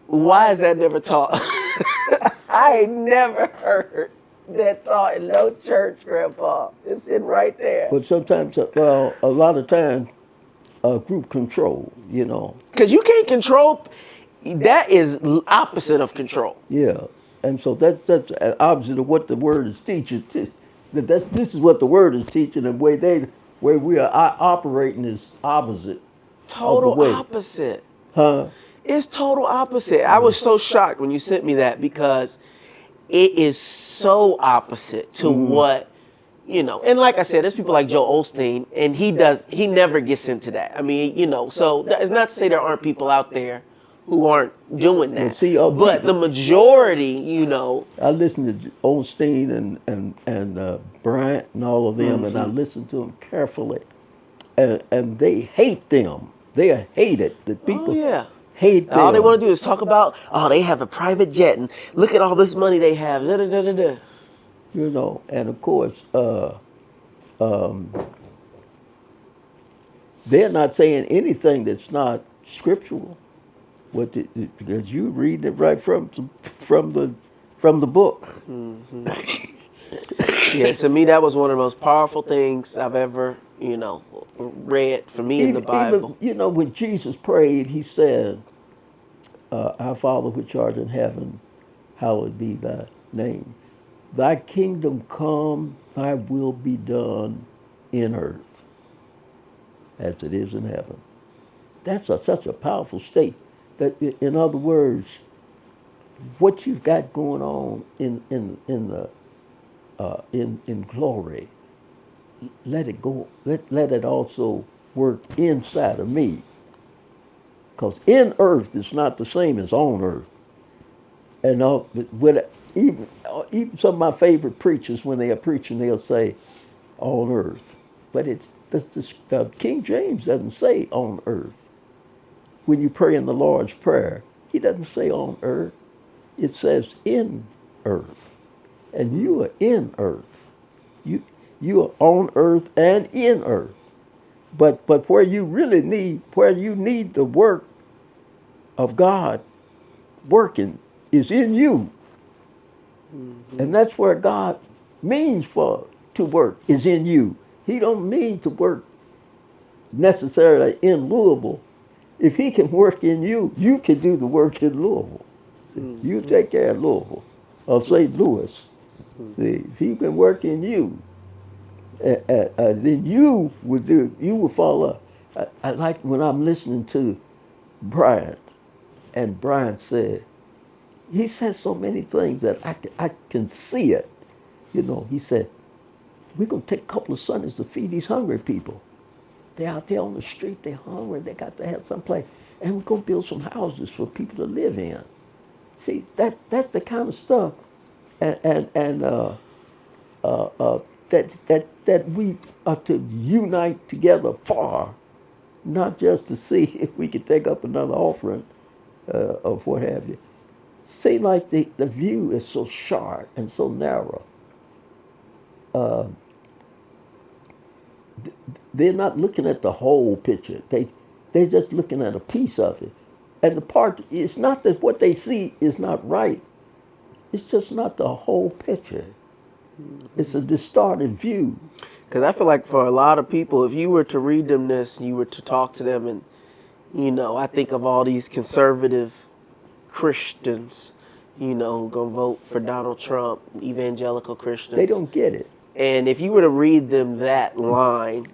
Why is that never taught? I ain't never heard that taught in no church, Grandpa. It's sitting right there. But sometimes, a lot of times, group control, Because you can't control, that is opposite of control. Yeah. And so that's opposite of what the word is teaching. This is what the word is teaching, and where we are operating is opposite. Total opposite. Huh? It's total opposite. I was so shocked when you sent me that because it is so opposite to what, and like I said, there's people like Joe Osteen, and he never gets into that. I mean, so it's not to say there aren't people out there who aren't doing that. But the majority, I listen to Osteen and Bryant and all of them, and I listen to them carefully. And they hate them. They are hated. The people hate them. All they want to do is talk about, they have a private jet, and look at all this money they have. Da, da, da, da, da. And of course, they're not saying anything that's not scriptural. Because you read it right from the book. Yeah, to me that was one of the most powerful things I've ever, read for me in the Bible. Even, when Jesus prayed, he said, "Our Father which art in heaven, hallowed be thy name. Thy kingdom come, thy will be done in earth as it is in heaven." That's such a powerful state. That, in other words, what you've got going on in glory, let it go. Let it also work inside of me. Because in earth is not the same as on earth. And even some of my favorite preachers, when they are preaching, they'll say on earth, but King James doesn't say on earth. When you pray in the Lord's Prayer, he doesn't say on earth. It says in earth. And you are in earth. You are on earth and in earth. But where you need the work of God working is in you. And that's where God means to work, is in you. He don't mean to work necessarily in Louisville. If he can work in you, you can do the work in Louisville. See, you take care of Louisville or St. Louis. See, if he can work in you, then you will follow. I like when I'm listening to Brian, and Brian said, he said so many things that I can see it. You know, he said, we're going to take a couple of Sundays to feed these hungry people. They're out there on the street, they're hungry, they got to have some place. And we're going to build some houses for people to live in. See, that's the kind of stuff that we are to unite together for, not just to see if we can take up another offering of what have you. Seem like the view is so short and so narrow. Uh, they're not looking at the whole picture. They're just looking at a piece of it. And the part, it's not that what they see is not right. It's just not the whole picture. It's a distorted view. Because I feel like for a lot of people, if you were to read them this, you were to talk to them, and I think of all these conservative Christians, who gonna vote for Donald Trump, evangelical Christians. They don't get it. And if you were to read them that line,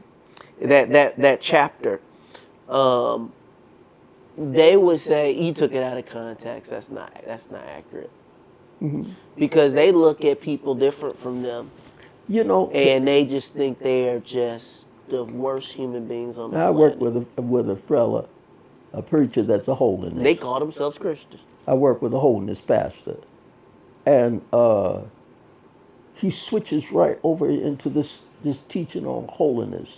that chapter, they would say you took it out of context. That's not accurate. Mm-hmm. Because they look at people different from them. And they just think they are just the worst human beings on the planet. I work with a fella, a preacher that's a holiness. They call themselves Christians. I work with a holiness pastor, and he switches right over into this teaching on holiness,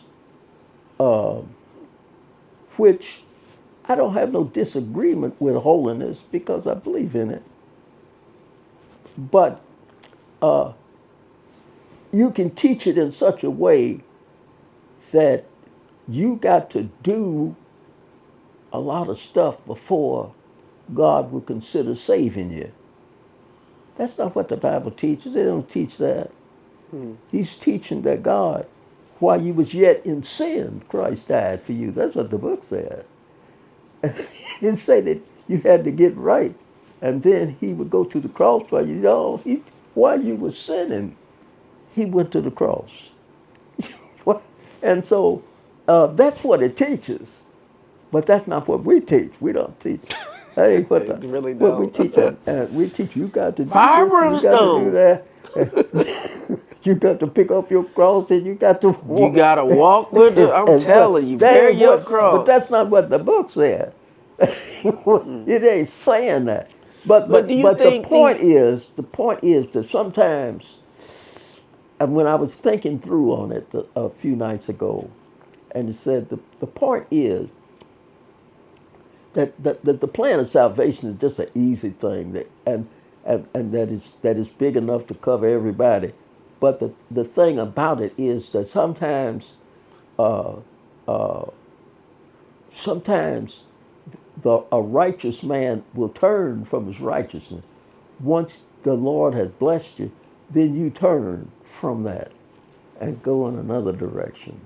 which I don't have no disagreement with holiness because I believe in it. But you can teach it in such a way that you got to do a lot of stuff before God will consider saving you. That's not what the Bible teaches. They don't teach that. He's teaching that God, while you was yet in sin, Christ died for you. That's what the book said. He didn't say that you had to get right, and then he would go to the cross for you. No, while you were sinning, he went to the cross. And so that's what it teaches. But that's not what we teach. We don't teach. Hey, what we teach? We teach you got to do fire this, you got to do that. You got to pick up your cross and you got to walk. You got to walk with it. I'm telling you, bear your cross. But that's not what the book said. It ain't saying that. But the point is that sometimes, and when I was thinking through on it a few nights ago, and it said the point is that the plan of salvation is just an easy thing, and that is big enough to cover everybody. But the thing about it is that sometimes a righteous man will turn from his righteousness. Once the Lord has blessed you, then you turn from that and go in another direction.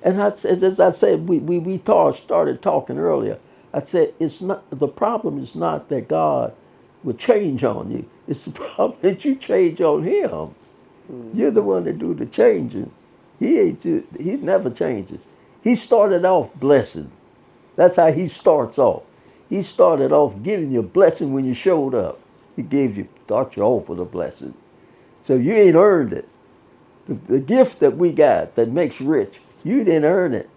And as I said, we started talking earlier. I said it's not the problem is not that God will change on you. It's the problem that you change on Him. You're the one that do the changing. He never changes. He started off blessing. That's how he starts off. He started off giving you a blessing when you showed up. He start you off with a blessing. So you ain't earned it. The gift that we got that makes rich, you didn't earn it.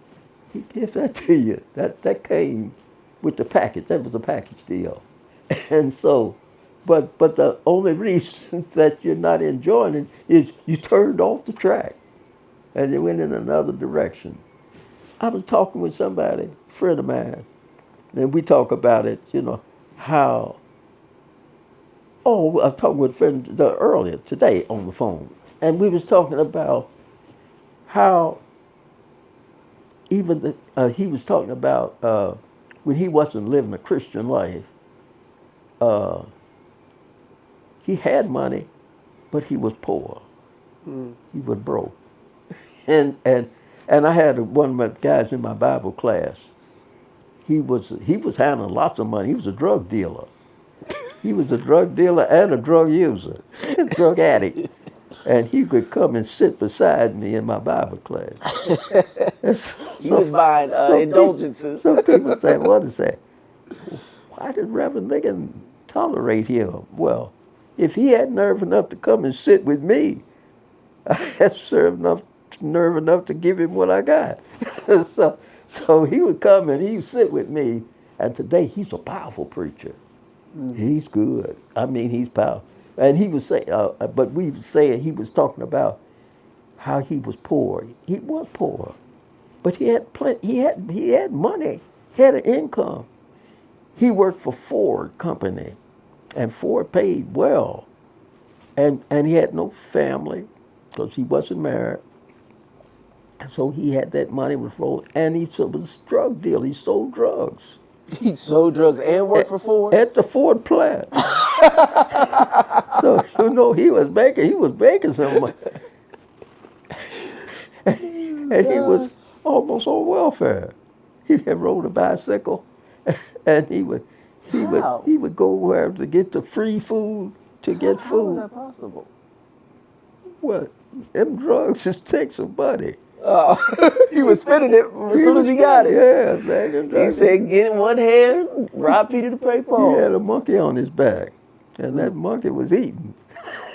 He gives that to you. That came with the package. That was a package deal. And so, but the only reason that you're not enjoying it is you turned off the track and you went in another direction. I was talking with somebody, a friend of mine, and we talk about it, how, I was talking with a friend earlier today on the phone, and we was talking about how even he was talking about when he wasn't living a Christian life, he had money, but he was poor. He was broke. And And I had one of my guys in my Bible class. He was handling lots of money. He was a drug dealer. He was a drug dealer and a drug user, drug addict. And he could come and sit beside me in my Bible class. You was buying indulgences. Some people say, what is that? Why did Reverend Liggin tolerate him? Well, if he had nerve enough to come and sit with me, I had nerve enough to give him what I got. so he would come and he would sit with me. And today he's a powerful preacher. He's good. I mean, he's powerful. And he was saying, but we were saying he was talking about how he was poor. He was poor, but he had plenty. He had money. He had an income. He worked for Ford Company, and Ford paid well, and he had no family because he wasn't married. And so he had that money was rolling, and he was a drug dealer. He sold drugs. He sold drugs and worked for Ford? At the Ford plant. So, he was making some money. And he was almost on welfare. He had rode a bicycle, and he would go where to get the free food to get food. How was that possible? Well, them drugs just take some money. He was spending it as soon as he got it. Yeah, man. He said, get in one hand, rob Peter to pay Paul. He had a monkey on his back, and that monkey was eating.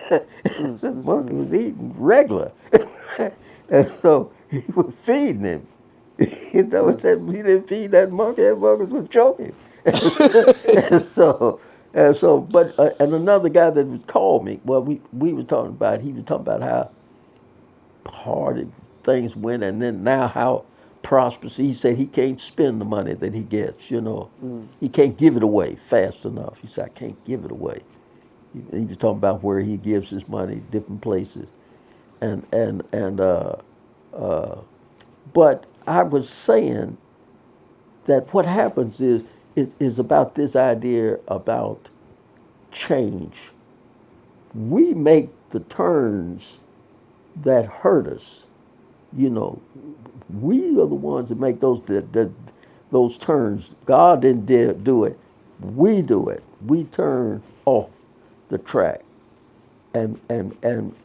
That monkey was eating regular. And so he was feeding him. He didn't feed that monkey was choking. And another guy that was called me, well, we were talking about, he was talking about how hard things went, and then now how prosperous. He said he can't spend the money that he gets, He can't give it away fast enough. He said, I can't give it away. He was talking about where he gives his money, different places. But I was saying that what happens is about this idea about change. We make the turns that hurt us. We are the ones that make those turns. God didn't do it. We do it. We turn off the track. And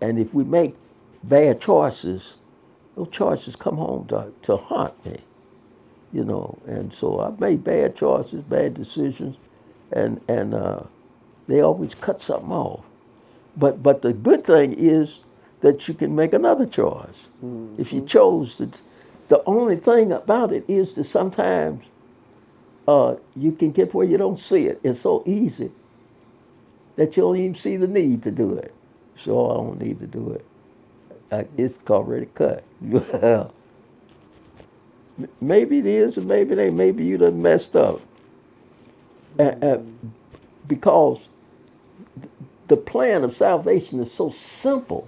if we make bad choices, those choices come home to haunt me, And so I've made bad choices, bad decisions, and they always cut something off. But the good thing is that you can make another choice. Mm-hmm. If you chose to, the only thing about it is that sometimes you can get where you don't see it. It's so easy that you don't even see the need to do it. So I don't need to do it. It's already cut. Maybe it is, or maybe it ain't. Maybe you done messed up. Because the plan of salvation is so simple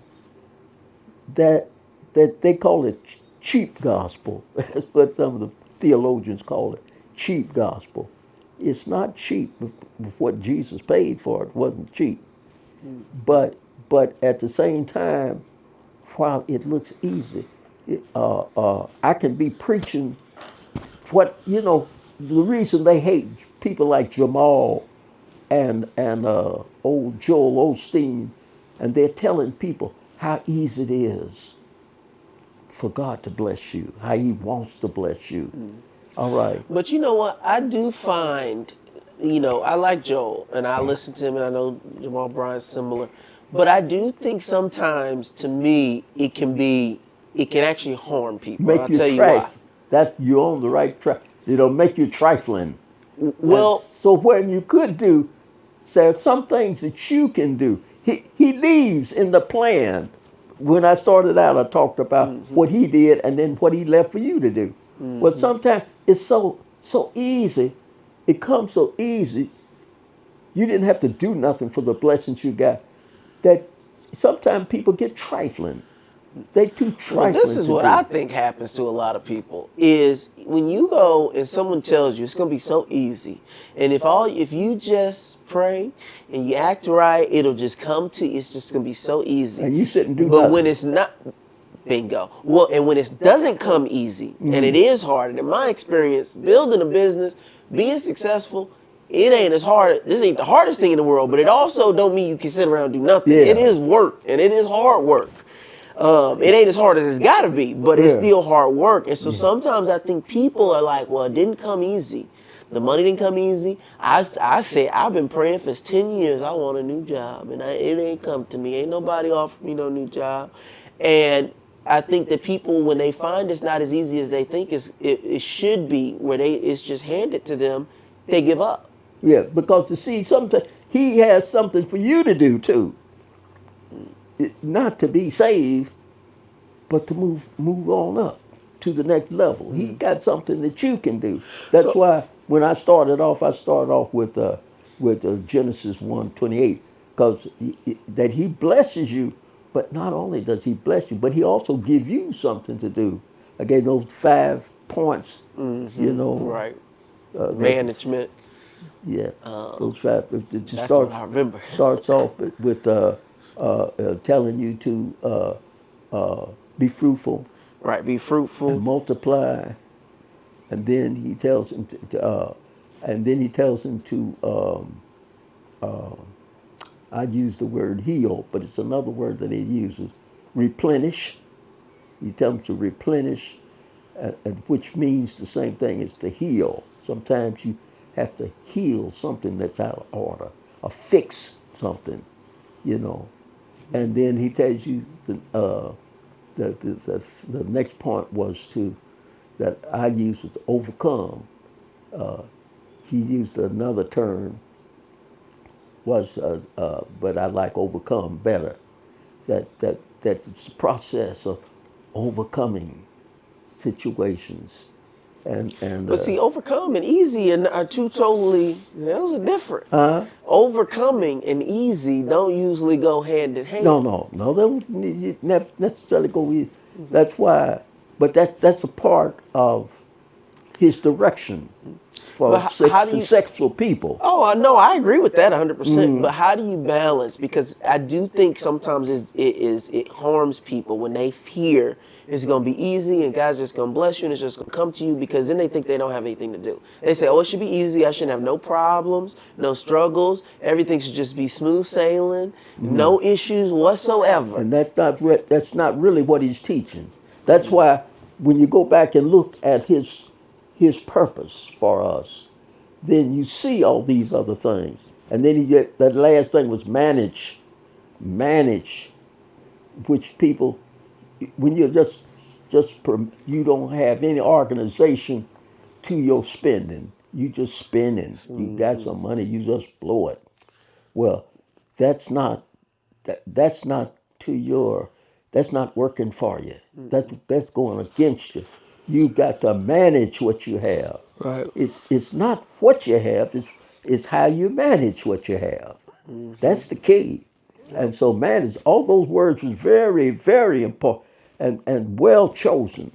that they call it cheap gospel. That's what some of the theologians call it, cheap gospel. It's not cheap with what Jesus paid for. It wasn't cheap. But at the same time, while it looks easy, I can be preaching the reason they hate people like Jamal and old Joel Osteen, and they're telling people how easy it is for God to bless you, how he wants to bless you. All right. But you know what? I do find, I like Joel, and I listen to him, and I know Jamal Bryant's similar. But I do think sometimes, to me, it can actually harm people. I'll tell you why. You're on the right track. It'll make you trifling. Well, and so when you could do, there are some things that you can do. He leaves in the plan. When I started out, I talked about what he did and then what he left for you to do. But sometimes it's so easy. It comes so easy. You didn't have to do nothing for the blessings you got. That sometimes people get trifling. They too trifling. Well, this is what I think happens to a lot of people is when you go and someone tells you it's going to be so easy, and if you just pray and you act right, it'll just come to you. It's just going to be so easy. And you sit and do But nothing. when it's not, Bingo. Well, and when it doesn't come easy, and it is hard, and in my experience, building a business, being successful, it ain't as hard. This ain't the hardest thing in the world, but it also don't mean you can sit around and do nothing. Yeah. It is work, and it is hard work. It ain't as hard as it's got to be, but it's Yeah. still hard work. And so sometimes I think people are like, well, it didn't come easy. The money didn't come easy. I say, I've been praying for 10 years. I want a new job, and it ain't come to me. Ain't nobody offered me no new job. And I think that people, when they find it's not as easy as they think it should be, where it's just handed to them, they give up. Yeah, because you see, sometimes he has something for you to do too. Not to be saved, but to move on up to the next level. He got something that you can do. That's So- why when I started off with Genesis 1:28, because that he blesses you, but not only does he bless you, but he also give you something to do. I gave those 5 points, you know. Right. That, Management. yeah, those 5. It That's what I remember. starts off with telling you to be fruitful Right. Be and fruitful. multiply, and then he tells him to I use the word heal, but it's another word that he uses, replenish. He tells him to replenish, which means the same thing as to heal. Sometimes you have to heal something that's out of order, or fix something, you know. And then he tells you the next point was that I used was overcome. He used another term, but I like overcome better. That it's the process of overcoming situations, and But see, overcome and easy are two totally, those are different. Overcoming and easy don't usually go hand in hand. no, they don't necessarily go with. That's why, but that's a part of his direction But for how do you, successful people. oh, I know, I agree with that 100%. But how do you balance? Because I do think sometimes it harms people when they hear it's going to be easy and God's just going to bless you and it's just going to come to you, because then they think they don't have anything to do. They say, oh, it should be easy. I shouldn't have no problems, no struggles. Everything should just be smooth sailing, no issues whatsoever. And that's not really what he's teaching. That's why when you go back and look at his purpose for us, then you see all these other things. And then that last thing was manage, which people, when you're you don't have any organization to your spending. You just spending. You got some money, you just blow it. Well, that's not that's not to your that's not working for you. That's going against you. You got to manage what you have. Right. It's not what you have, it's how you manage what you have. That's the key. And so manage, all those words was very, very important and well chosen.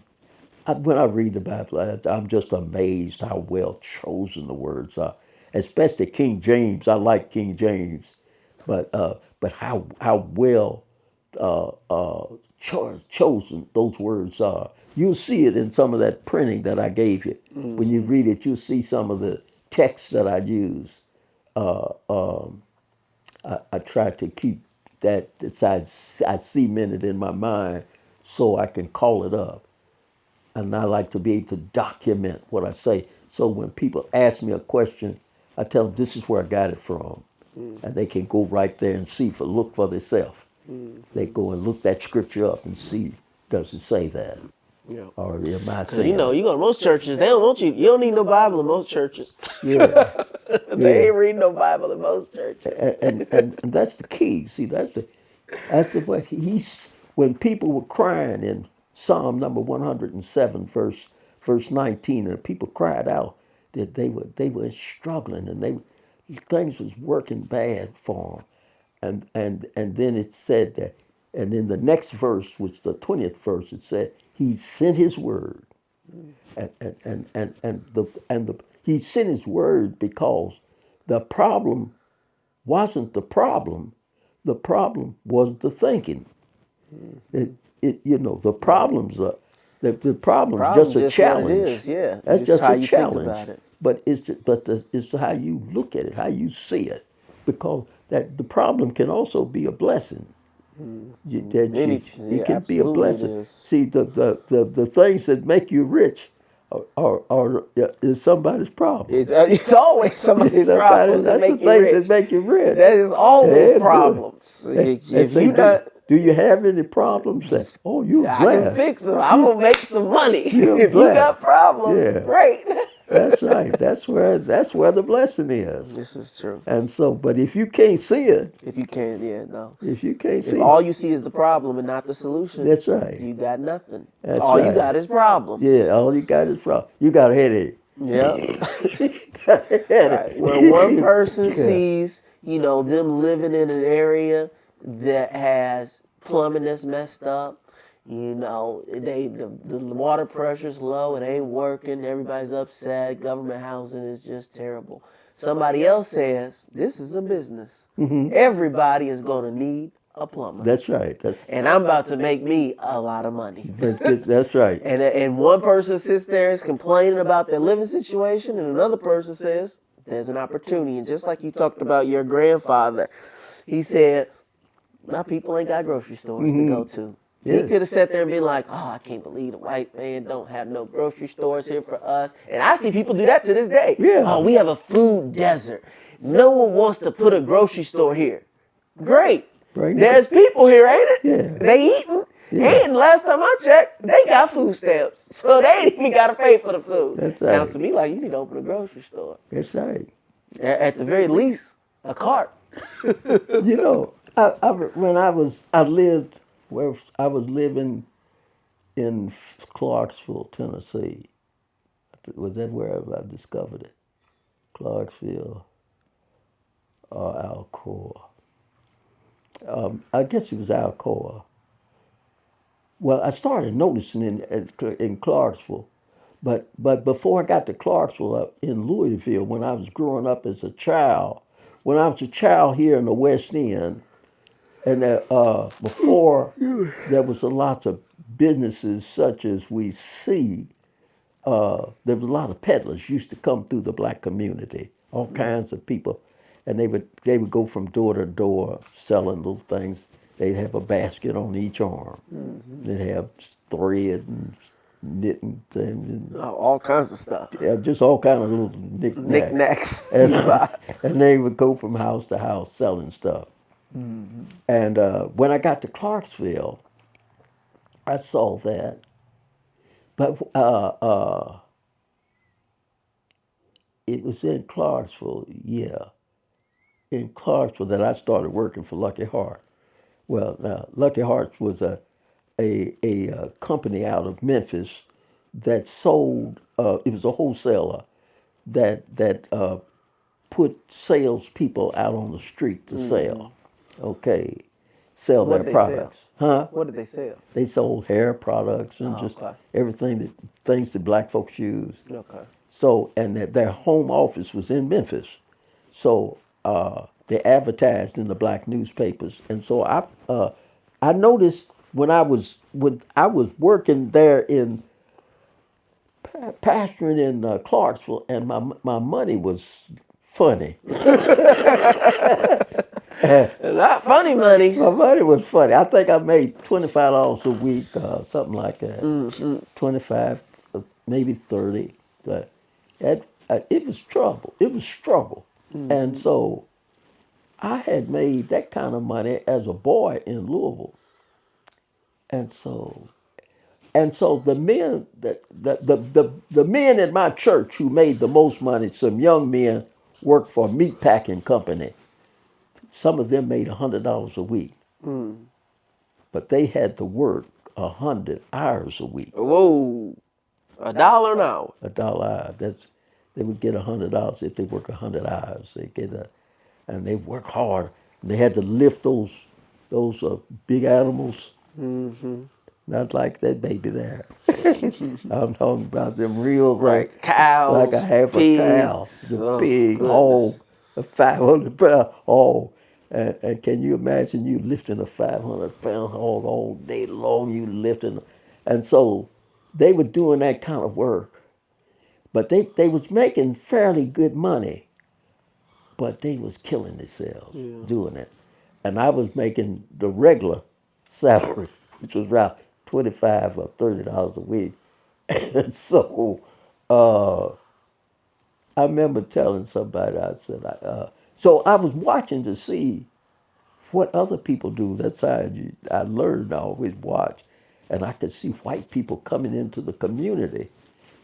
When I read the Bible, I'm just amazed how well chosen the words are. Especially King James. I like King James, but how well chosen those words are. You'll see it in some of that printing that I gave you. When you read it, you'll see some of the text that I use. Uh, um, I try to keep that I cement it in my mind so I can call it up. And I like to be able to document what I say. So when people ask me a question, I tell them this is where I got it from. And they can go right there and look for themselves. They go and look that scripture up and see, does it say that? Yeah. Or am I Because, saying you go to most churches, they don't want you. You don't need no Bible in most churches. Yeah. They ain't reading no Bible in most churches. And that's the key. See, that's the way when people were crying in Psalm number 107, verse 19, and people cried out that they were struggling and things was working bad for them. And then it said that, and in the next verse, which the 20th verse, it said he sent his word. And he sent his word because the problem wasn't the problem. The problem was the thinking. The problems are the problem's Problem just a just what it challenge. is, yeah. That's It's just how a you think challenge. about it. But it's how you look at it, how you see it, because that the problem can also be a blessing. It can be a Absolutely it blessing. is. See, the things that make you rich is somebody's problem. It's always somebody's problems that That's the make you things that rich. make you rich. That is always Yeah, good. problems. And If say, you not, do you have any problems? Say, oh, you're I can blessed. fix them. I'm gonna make some money. You're If you got blessed. problems, Yeah, great. that's right. That's where the blessing is. This is true. And so, but if you can't see it, If you can't, yeah, no. if you can't If see all it, you see is the problem and not the solution, that's right. you got nothing. That's All you right. got is problems. Yeah, all you got is problem. You got a headache. Yeah. Got a headache. Right. When one person Yeah. sees, them living in an area that has plumbing that's messed up, the water pressure's low, it ain't working, everybody's upset, government housing is just terrible. Somebody else says, this is a business. Everybody is going to need a plumber. That's right. And I'm about to make me a lot of money. That's right. And one person sits there and is complaining about their living situation, and another person says, there's an opportunity. And just like you talked about your grandfather, he said, my people ain't got grocery stores to go to. He Yeah. could have sat there and been like, oh, I can't believe the white man don't have no grocery stores here for us. And I see people do that to this day. Yeah. Oh, we have a food desert. No one wants to put a grocery store here. Great. Right. There's people here, ain't it? Yeah. They eating. Yeah. And last time I checked, they got food stamps. So they ain't even got to pay for the food. That's Sounds right. to me like you need to open a grocery store. That's right. At the very least, a cart. When I lived where I was living in Clarksville, Tennessee. Was that where I discovered it? Clarksville or Alcoa? I guess it was Alcoa. Well, I started noticing in Clarksville, but before I got to Clarksville, up in Louisville, when I was growing up as a child, when I was a child here in the West End, and before there was a lot of businesses such as we see, there was a lot of peddlers used to come through the black community, all kinds of people, and they would go from door to door selling little things. They'd have a basket on each arm. They'd have thread and knitting things, and All kinds of stuff. just all kinds of little knickknacks. Knickknacks. And they would go from house to house selling stuff. And when I got to Clarksville, I saw that. But it was in Clarksville, in Clarksville that I started working for Lucky Heart. Well, Lucky Heart was a company out of Memphis that sold. It was a wholesaler that put salespeople out on the street to sell. Okay, sell What their did they products. Huh? What did they sell? They sold hair products and just okay. everything things that black folks use. Okay. So, and their home office was in Memphis. So they advertised in the black newspapers, and so I noticed when I was working there in pastoring in Clarksville, and my money was funny. Not funny money. My money was funny. I think I made $25 a week, something like that. 25, maybe 30. It was trouble. It was struggle. And so I had made that kind of money as a boy in Louisville. And so the men the men in my church who made the most money, some young men worked for a meat packing company. Some of them made $100 a week. But they had to work 100 hours a week. Whoa. $1 an hour. $1 hour. They would get $100 if they work 100 hours. And they work hard. They had to lift those big animals. Not like that baby there. I'm talking about them real Right. Cows. like a half pigs. a cow, the pig, goodness. all 500 pounds, all. And can you imagine you lifting a 500-pound hog all day long? You lifting, and so they were doing that kind of work, but they was making fairly good money, but they was killing themselves doing it. And I was making the regular salary, which was around $25 or $30 a week. And so uh, I remember telling somebody, I said, so I was watching to see what other people do. That's how I learned to always watch. And I could see white people coming into the community,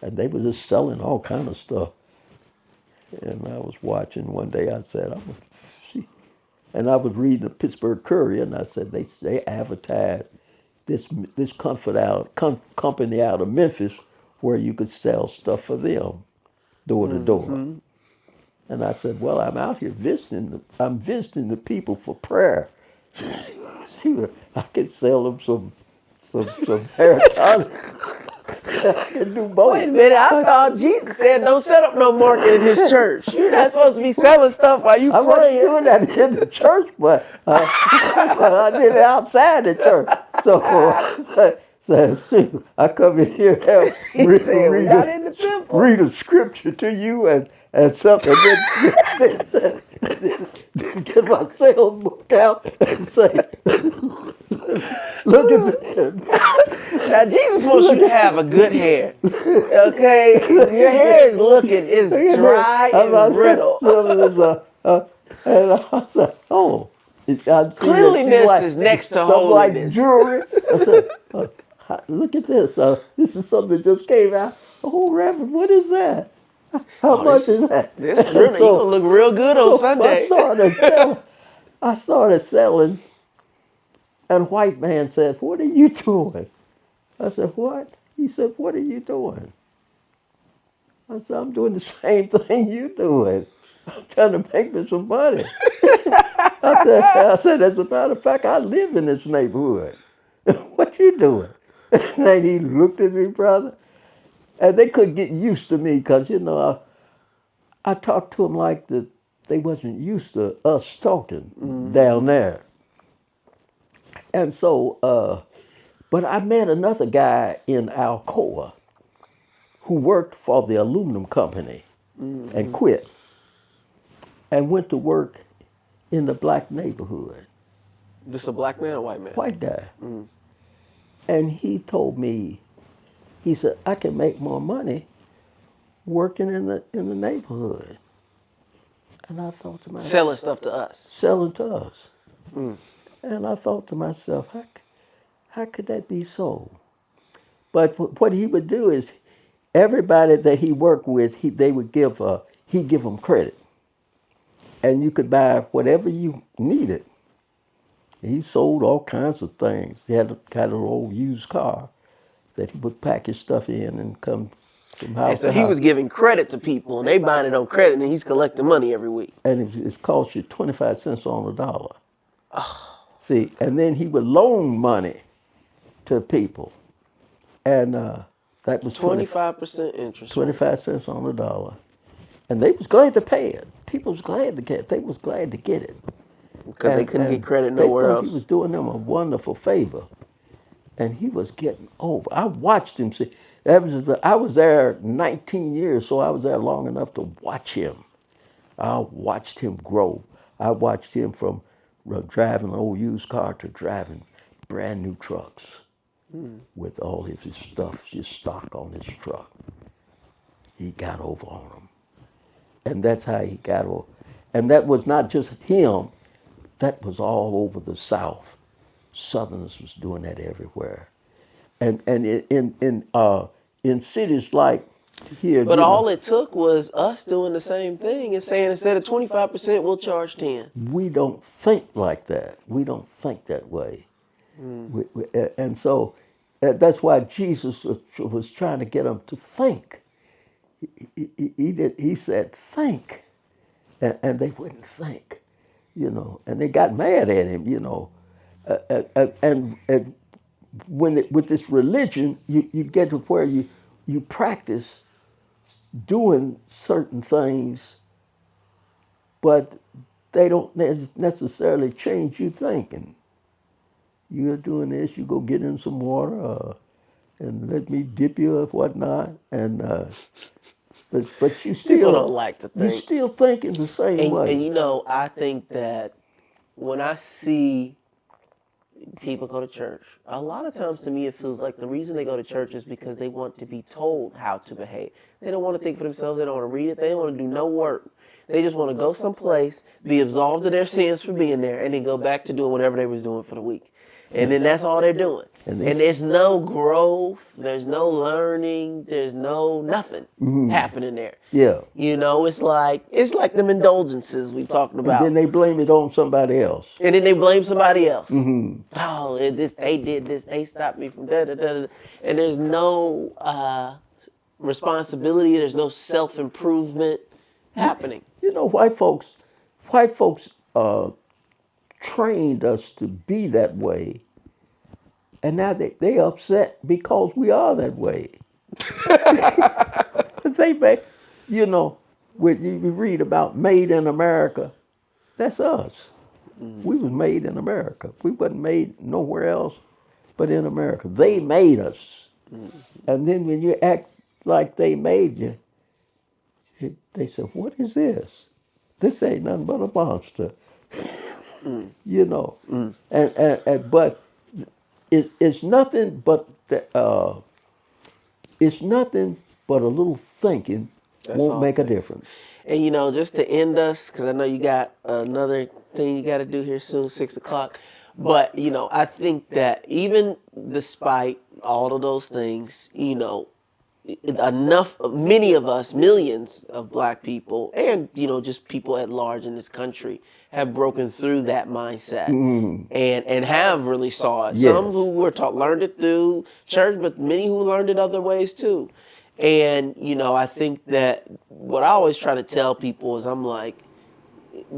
and they were just selling all kind of stuff. And I was watching one day. I said, I'm gonna see. And I was reading the Pittsburgh Courier, and I said they advertised this company out of Memphis where you could sell stuff for them door to door. And I said, well, I'm out here visiting. I'm visiting the people for prayer. I could sell them some hair tonic. I can do both. Wait a minute, I thought Jesus said don't set up no market in his church. You're not supposed to be selling stuff while you I wasn't praying. doing that in the church, but I did it outside the church. So shoot, I come in here and He said, we're not in the temple. read a scripture to you and something. Then get my sales book out and say, look at this. Now Jesus wants you to have a good hair. Okay? Your hair is it's dry and brittle. And I said, oh. Cleanliness is next to holiness. Like jewelry. I said, look at this. This is something that just came out. Oh, Reverend, what is that? How much is that? This is really, you're going to look real good on Sunday. I started selling, and a white man said, what are you doing? I said, what? He said, what are you doing? I said, I'm doing the same thing you're doing. I'm trying to make me some money. I said, as a matter of fact, I live in this neighborhood. What you doing? And he looked at me, brother, and they couldn't get used to me because, I talked to them like they wasn't used to us talking down there. And so, but I met another guy in Alcoa who worked for the aluminum company and quit and went to work in the black neighborhood. This a black man or white man? White guy. And he told me, he said, I can make more money working in the neighborhood. And I thought to myself, Selling stuff to us. Selling to us. And I thought to myself, how could that be so? But what he would do is, everybody that he worked with, he'd give them credit, and you could buy whatever you needed. He sold all kinds of things. He had an old used car that he would pack his stuff in and come from house And so to he house. was giving credit to people, and they buying it on credit, and then he's collecting money every week. And it cost you 25 cents on the dollar. See, and then he would loan money to people, and that was 25% interest. 25 cents on the dollar, and they was glad to pay it. People was glad to get it. They was glad to get it Because they couldn't get credit nowhere else. He was doing them a wonderful favor, and he was getting over. I watched him. See, I was there 19 years, so I was there long enough to watch him. I watched him grow. I watched him from driving an old used car to driving brand new trucks with all of his stuff, his stock on his truck. He got over on them. And that's how he got over. And that was not just him. That was all over the South. Southerners was doing that everywhere. And in cities like here. But all it took was us doing the same thing and saying instead of 25%, we'll charge 10. We don't think like that. We don't think that way. And so that's why Jesus was trying to get them to think. He said, think. And they wouldn't think, and they got mad at him, and with this religion, you get to where you practice doing certain things, but they don't necessarily change your thinking. You're doing this, you go get in some water, and let me dip you or whatnot, and but People don't like to you think. still thinking the same way. And you know, I think that when I see people go to church, a lot of times to me it feels like the reason they go to church is because they want to be told how to behave. They don't want to think for themselves. They don't want to read it. They don't want to do no work. They just want to go someplace, be absolved of their sins for being there, and then go back to doing whatever they was doing for the week. And then that's all they're doing. And there's no growth, there's no learning, there's no nothing happening there. Yeah. You know, it's like them indulgences we talked about. And then they blame it on somebody else. And then they blame somebody else. Mm-hmm. Oh, they did this, they stopped me from da da da. And there's no responsibility, there's no self-improvement happening. You know, white folks trained us to be that way, and now they upset because we are that way. They make, you know, when you read about made in America, that's us. We was made in America. We wasn't made nowhere else but in America. They made us. And then when you act like they made you, they say, what is this? This ain't nothing but a monster. You know. And but it's nothing but it's nothing but a little thinking won't make a difference. And you know, just to end us, because I know you got another thing you got to do here soon, 6 o'clock. But you know, I think that even despite all of those things, you know, many of us, millions of black people, and you know, just people at large in this country, have broken through that mindset and have really saw it. Yes. Some who were taught learned it through church, but many who learned it other ways too. And you know, I think that what I always try to tell people is, I'm like,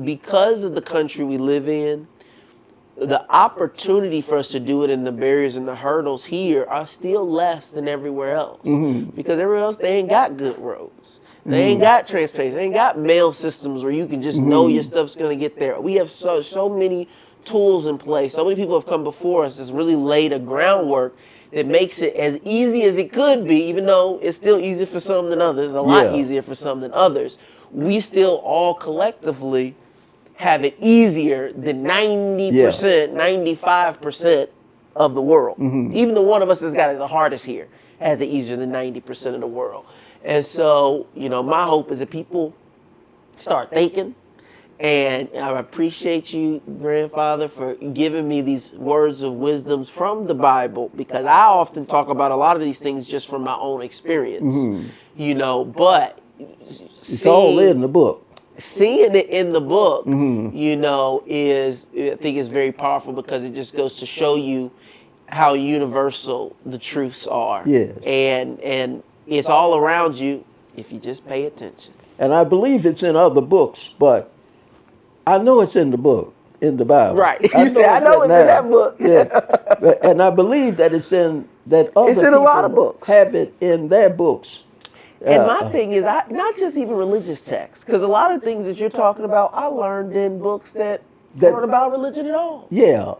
because of the country we live in, the opportunity for us to do it and the barriers and the hurdles here are still less than everywhere else. Because everywhere else, they ain't got good roads. They ain't got transportation. They ain't got mail systems where you can just know your stuff's going to get there. We have so many tools in place. So many people have come before us that's really laid a groundwork that makes it as easy as it could be, even though it's still easier for some than others, a lot easier for some than others. We still all collectively have it easier than 90%, 95% of the world. Even the one of us that's got it the hardest here has it easier than 90% of the world. And so, you know, my hope is that people start thinking. And I appreciate you, grandfather, for giving me these words of wisdoms from the Bible, because I often talk about a lot of these things just from my own experience, you know, but it's all in the book. Seeing it in the book, you know, I think is very powerful, because it just goes to show you how universal the truths are. Yes. And it's all around you if you just pay attention. And I believe it's in other books, but I know it's in the book, in the Bible. Right. I know it's in that book. Yeah. And I believe that it's in that other it's in a lot of books. Have it in their books. And my thing is, not just even religious texts, because a lot of things that you're talking about, I learned in books that weren't about religion at all. Yeah.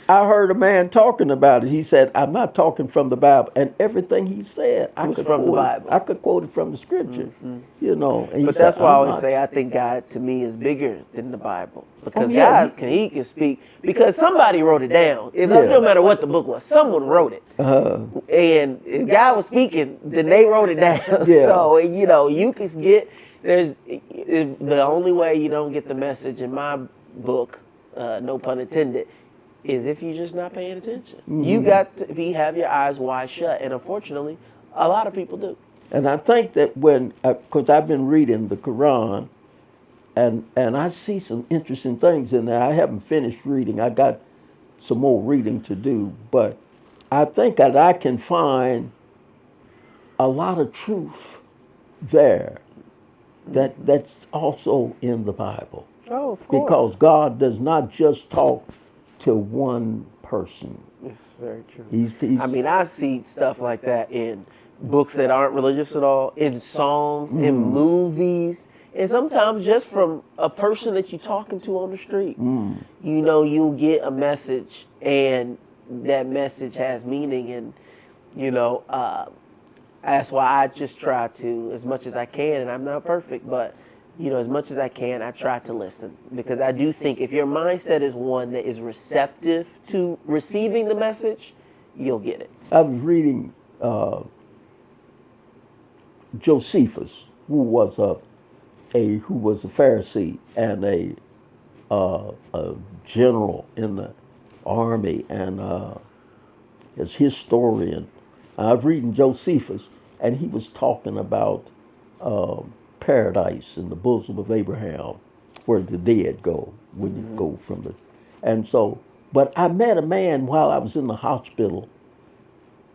I heard a man talking about it. He said, I'm not talking from the Bible. And everything he said, I could quote it from the scripture, you know. And but that's why I always say I think God, to me, is bigger than the Bible. Because God can speak, because somebody wrote it down. It don't matter what the book was, someone wrote it. And if God was speaking, then they wrote it down. So, you know, you can get, the only way you don't get the message in my book, no pun intended, is if you're just not paying attention. You got to have your eyes wide shut, and unfortunately, a lot of people do. And I think that because I've been reading the Quran, and I see some interesting things in there. I haven't finished reading. I got some more reading to do, but I think that I can find a lot of truth there that's also in the Bible. Oh, of course. Because God does not just talk to one person. It's very true. I mean, I see stuff like that in books that aren't religious at all, in songs, in movies, And sometimes just from a person that you're talking to on the street, Mm. you know, you'll get a message and that message has meaning. And, you know, that's why I just try to, as much as I can, and I'm not perfect, but, you know, as much as I can, I try to listen. Because I do think if your mindset is one that is receptive to receiving the message, you'll get it. I was reading Josephus, who was a Pharisee and a general in the army and as historian. I was reading Josephus, and he was talking about paradise in the bosom of Abraham, where the dead go when you go from the. And so, but I met a man while I was in the hospital,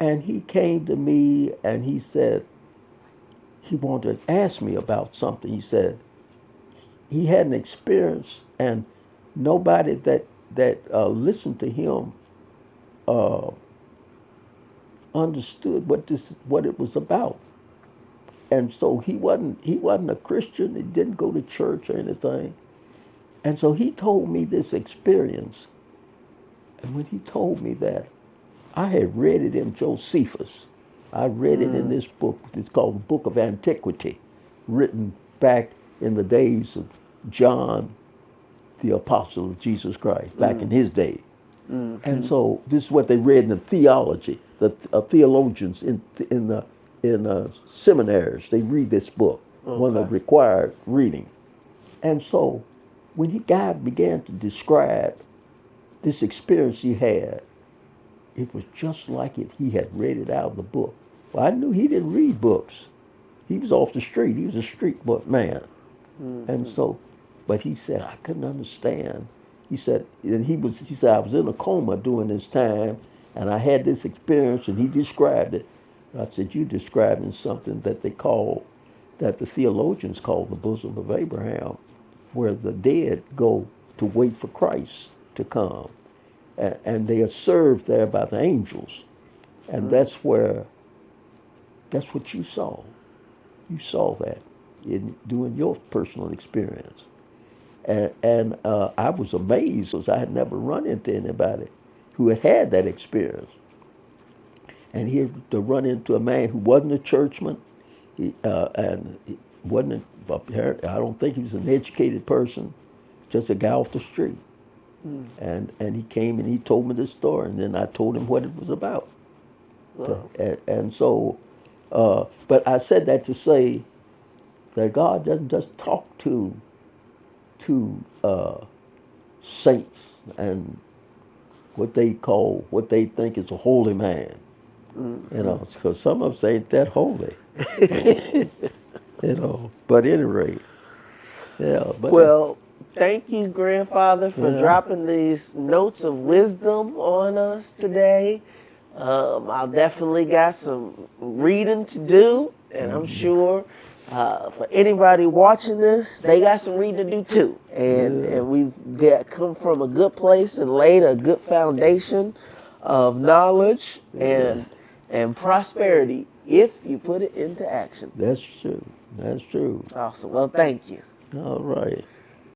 and he came to me and he said he wanted to ask me about something. He said he had an experience, and nobody that listened to him understood what it was about. And so he wasn't a Christian. He didn't go to church or anything. And so he told me this experience. And when he told me that, I had read it in Josephus. I read it in this book. It's called the Book of Antiquity, written back in the days of John, the apostle of Jesus Christ, back in his day. And so this is what they read in the theology. The theologians in seminaries, they read this book, one of the required reading. And so when guy began to describe this experience he had, it was just like he had read it out of the book. Well, I knew he didn't read books. He was off the street. He was a street book man. And so, but he said, I couldn't understand. He said, I was in a coma during this time, and I had this experience, and he described it. And I said, you describing something that that the theologians call the bosom of Abraham, where the dead go to wait for Christ to come. And they are served there by the angels. And that's what you saw. You saw that doing your personal experience. And I was amazed because I had never run into anybody who had that experience. And he had to run into a man who wasn't a churchman, and he wasn't. I don't think he was an educated person, just a guy off the street. And he came and he told me this story, and then I told him what it was about. Wow. And so, but I said that to say that God doesn't just talk to saints and what they think is a holy man. You know, because some of them ain't that holy. You know, but at any rate, yeah. But Well, thank you, Grandfather, for Yeah. dropping these notes of wisdom on us today. I'll definitely got some reading to do, and I'm sure for anybody watching this, they got some reading to do too. And we've come from a good place and laid a good foundation of knowledge and prosperity if you put it into action. that's true. That's true. Awesome. Well, thank you. All right.